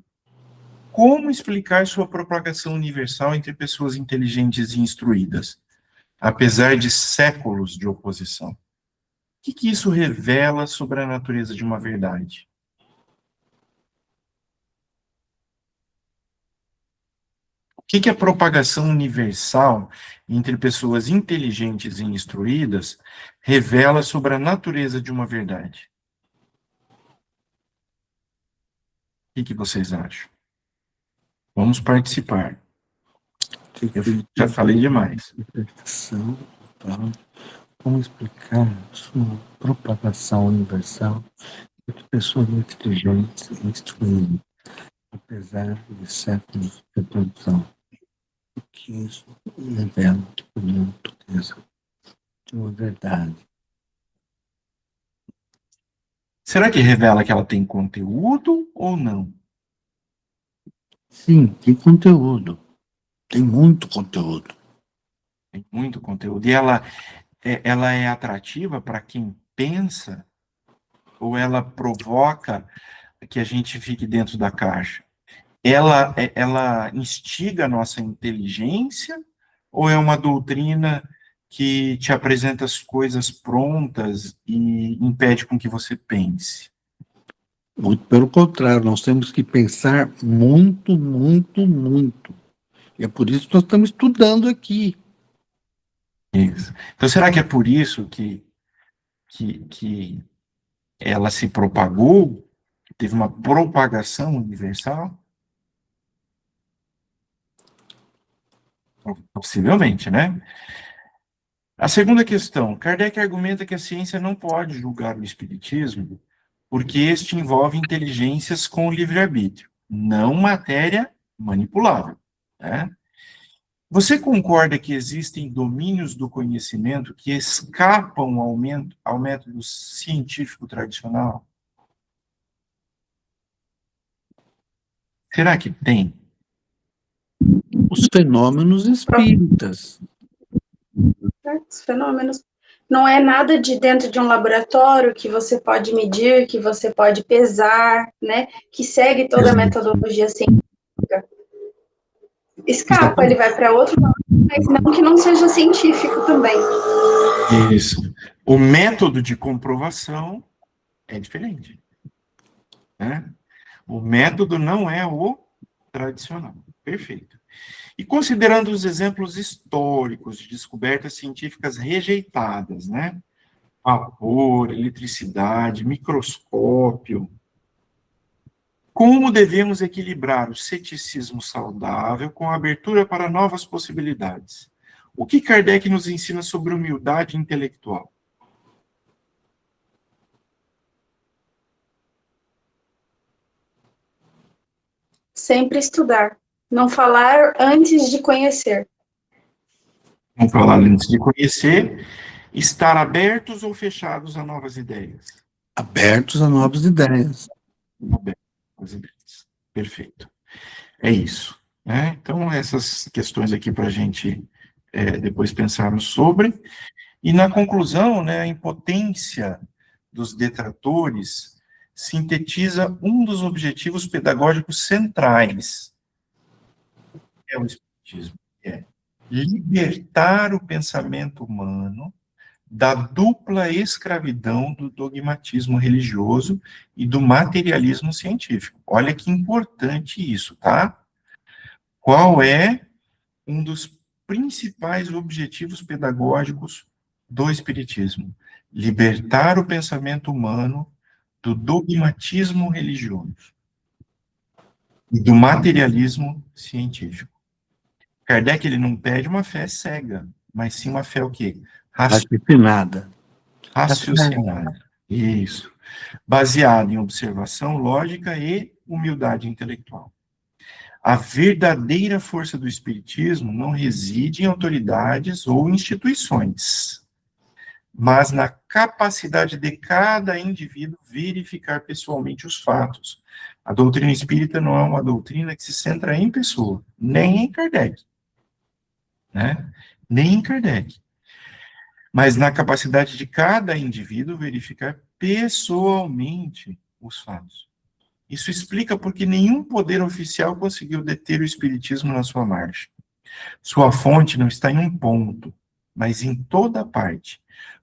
como explicar sua propagação universal entre pessoas inteligentes e instruídas, apesar de séculos de oposição? O que isso revela sobre a natureza de uma verdade? O que a propagação universal entre pessoas inteligentes e instruídas revela sobre a natureza de uma verdade? O que vocês acham? Vamos participar. Eu já falei demais. Como explicar sua propagação universal entre pessoas inteligentes e instruídas, apesar de séculos de produção? O que isso revela a natureza de uma verdade? Será que revela que ela tem conteúdo ou não? Sim, tem conteúdo. Tem muito conteúdo. Tem muito conteúdo. E ela é atrativa para quem pensa ou ela provoca que a gente fique dentro da caixa? ela instiga a nossa inteligência, ou é uma doutrina que te apresenta as coisas prontas e impede com que você pense? Muito pelo contrário, nós temos que pensar muito, muito, muito. E é por isso que nós estamos estudando aqui. Isso. Então, será que é por isso que ela se propagou, que teve uma propagação universal? Possivelmente, né? A segunda questão, Kardec argumenta que a ciência não pode julgar o espiritismo porque este envolve inteligências com livre-arbítrio, não matéria manipulável, né? Você concorda que existem domínios do conhecimento que escapam ao método científico tradicional? Será que tem? Os fenômenos espíritas. Os fenômenos. Não é nada de dentro de um laboratório que você pode medir, que você pode pesar, né? Que segue toda a metodologia científica. Escapa, ele vai para outro lado, mas não que não seja científico também. Isso. O método de comprovação é diferente, né? O método não é o tradicional. Perfeito. E considerando os exemplos históricos de descobertas científicas rejeitadas, né? Vapor, eletricidade, microscópio. Como devemos equilibrar o ceticismo saudável com a abertura para novas possibilidades? O que Kardec nos ensina sobre humildade intelectual? Sempre estudar. Não falar antes de conhecer. Vamos falar antes de conhecer, estar abertos ou fechados a novas ideias? Abertos a novas ideias. Abertos a novas ideias. Perfeito. É isso, né? Então, essas questões aqui para a gente depois pensarmos sobre. E na conclusão, né, a impotência dos detratores sintetiza um dos objetivos pedagógicos centrais. É o espiritismo. É libertar o pensamento humano da dupla escravidão do dogmatismo religioso e do materialismo científico. Olha que importante isso, tá? Qual é um dos principais objetivos pedagógicos do espiritismo? Libertar o pensamento humano do dogmatismo religioso e do materialismo científico. Kardec, ele não pede uma fé cega, mas sim uma fé o quê? Raciocinada. Raciocinada. Isso. Baseada em observação, lógica e humildade intelectual. A verdadeira força do espiritismo não reside em autoridades ou instituições, mas na capacidade de cada indivíduo verificar pessoalmente os fatos. A doutrina espírita não é uma doutrina que se centra em pessoa, nem em Kardec, né? Nem em Kardec. Mas na capacidade de cada indivíduo verificar pessoalmente os fatos. Isso explica porque nenhum poder oficial conseguiu deter o espiritismo na sua marcha. Sua fonte não está em um ponto, mas em toda parte,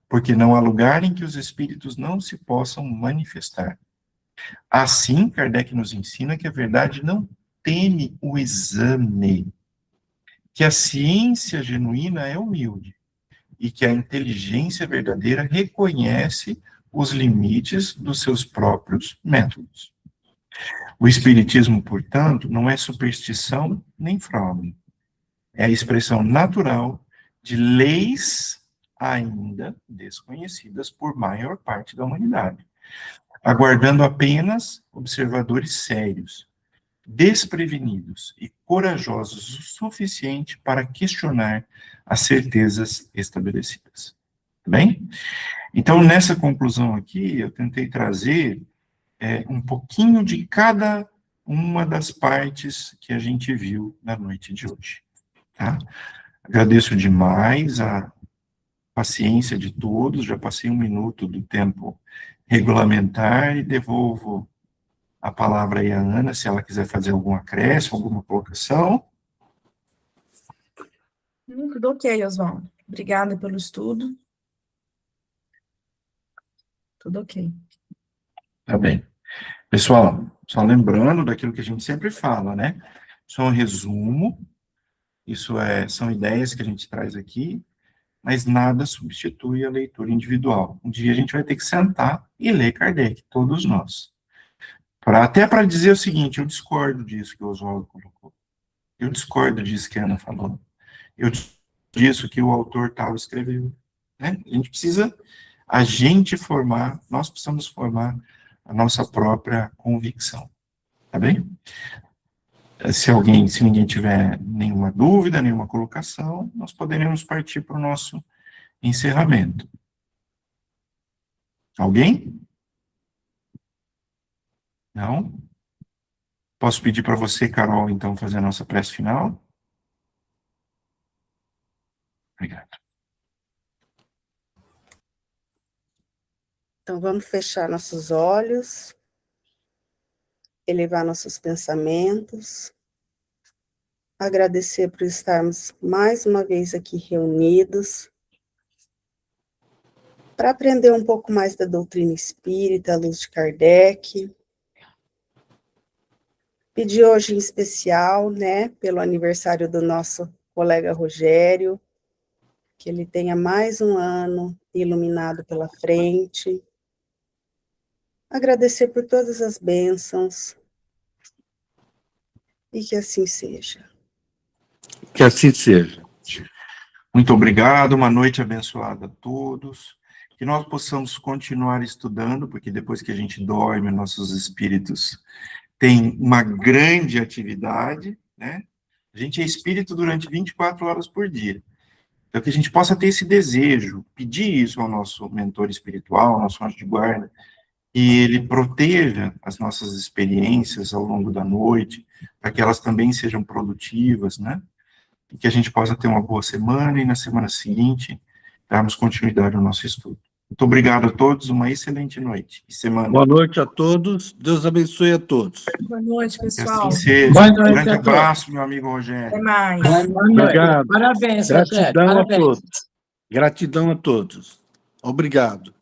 porque não há lugar em que os espíritos não se possam manifestar. Assim, Kardec nos ensina que a verdade não teme o exame, que a ciência genuína é humilde e que a inteligência verdadeira reconhece os limites dos seus próprios métodos. O espiritismo, portanto, não é superstição nem fraude. É a expressão natural de leis ainda desconhecidas por maior parte da humanidade, aguardando apenas observadores sérios, desprevenidos e corajosos o suficiente para questionar as certezas estabelecidas. Bem? Então, nessa conclusão aqui, eu tentei trazer um pouquinho de cada uma das partes que a gente viu na noite de hoje. Tá? Agradeço demais a paciência de todos, já passei 1 minuto do tempo regulamentar e devolvo a palavra aí à Ana, se ela quiser fazer algum acréscimo, alguma colocação. Tudo ok, Oswaldo. Obrigada pelo estudo. Tudo ok. Tá bem. Pessoal, só lembrando daquilo que a gente sempre fala, né? Isso é um resumo, são ideias que a gente traz aqui, mas nada substitui a leitura individual. Um dia a gente vai ter que sentar e ler Kardec, todos nós. Até para dizer o seguinte, eu discordo disso que o Oswaldo colocou. Eu discordo disso que a Ana falou. Eu disso que o autor tal escreveu. Né? A gente formar, nós precisamos formar a nossa própria convicção. Tá bem? Se ninguém tiver nenhuma dúvida, nenhuma colocação, nós poderemos partir para o nosso encerramento. Alguém? Não? Posso pedir para você, Carol, então, fazer a nossa prece final? Obrigado. Então, vamos fechar nossos olhos, elevar nossos pensamentos, agradecer por estarmos mais uma vez aqui reunidos, para aprender um pouco mais da doutrina espírita, à luz de Kardec. Pedir hoje em especial, né, pelo aniversário do nosso colega Rogério, que ele tenha mais um ano iluminado pela frente. Agradecer por todas as bênçãos e que assim seja. Que assim seja. Muito obrigado, uma noite abençoada a todos. Que nós possamos continuar estudando, porque depois que a gente dorme, nossos espíritos têm uma grande atividade, né? A gente é espírito durante 24 horas por dia. Então, que a gente possa ter esse desejo, pedir isso ao nosso mentor espiritual, ao nosso anjo de guarda, e ele proteja as nossas experiências ao longo da noite, para que elas também sejam produtivas, né? E que a gente possa ter uma boa semana e na semana seguinte darmos continuidade ao nosso estudo. Muito obrigado a todos, uma excelente noite e semana. Boa noite a todos, Deus abençoe a todos. Boa noite, Que pessoal. assim seja. Boa Um noite grande a todos. abraço, meu amigo Rogério. Até mais. Boa noite. Obrigado. Parabéns, Rogério. Gratidão a Parabéns. todos. Gratidão a todos. Obrigado.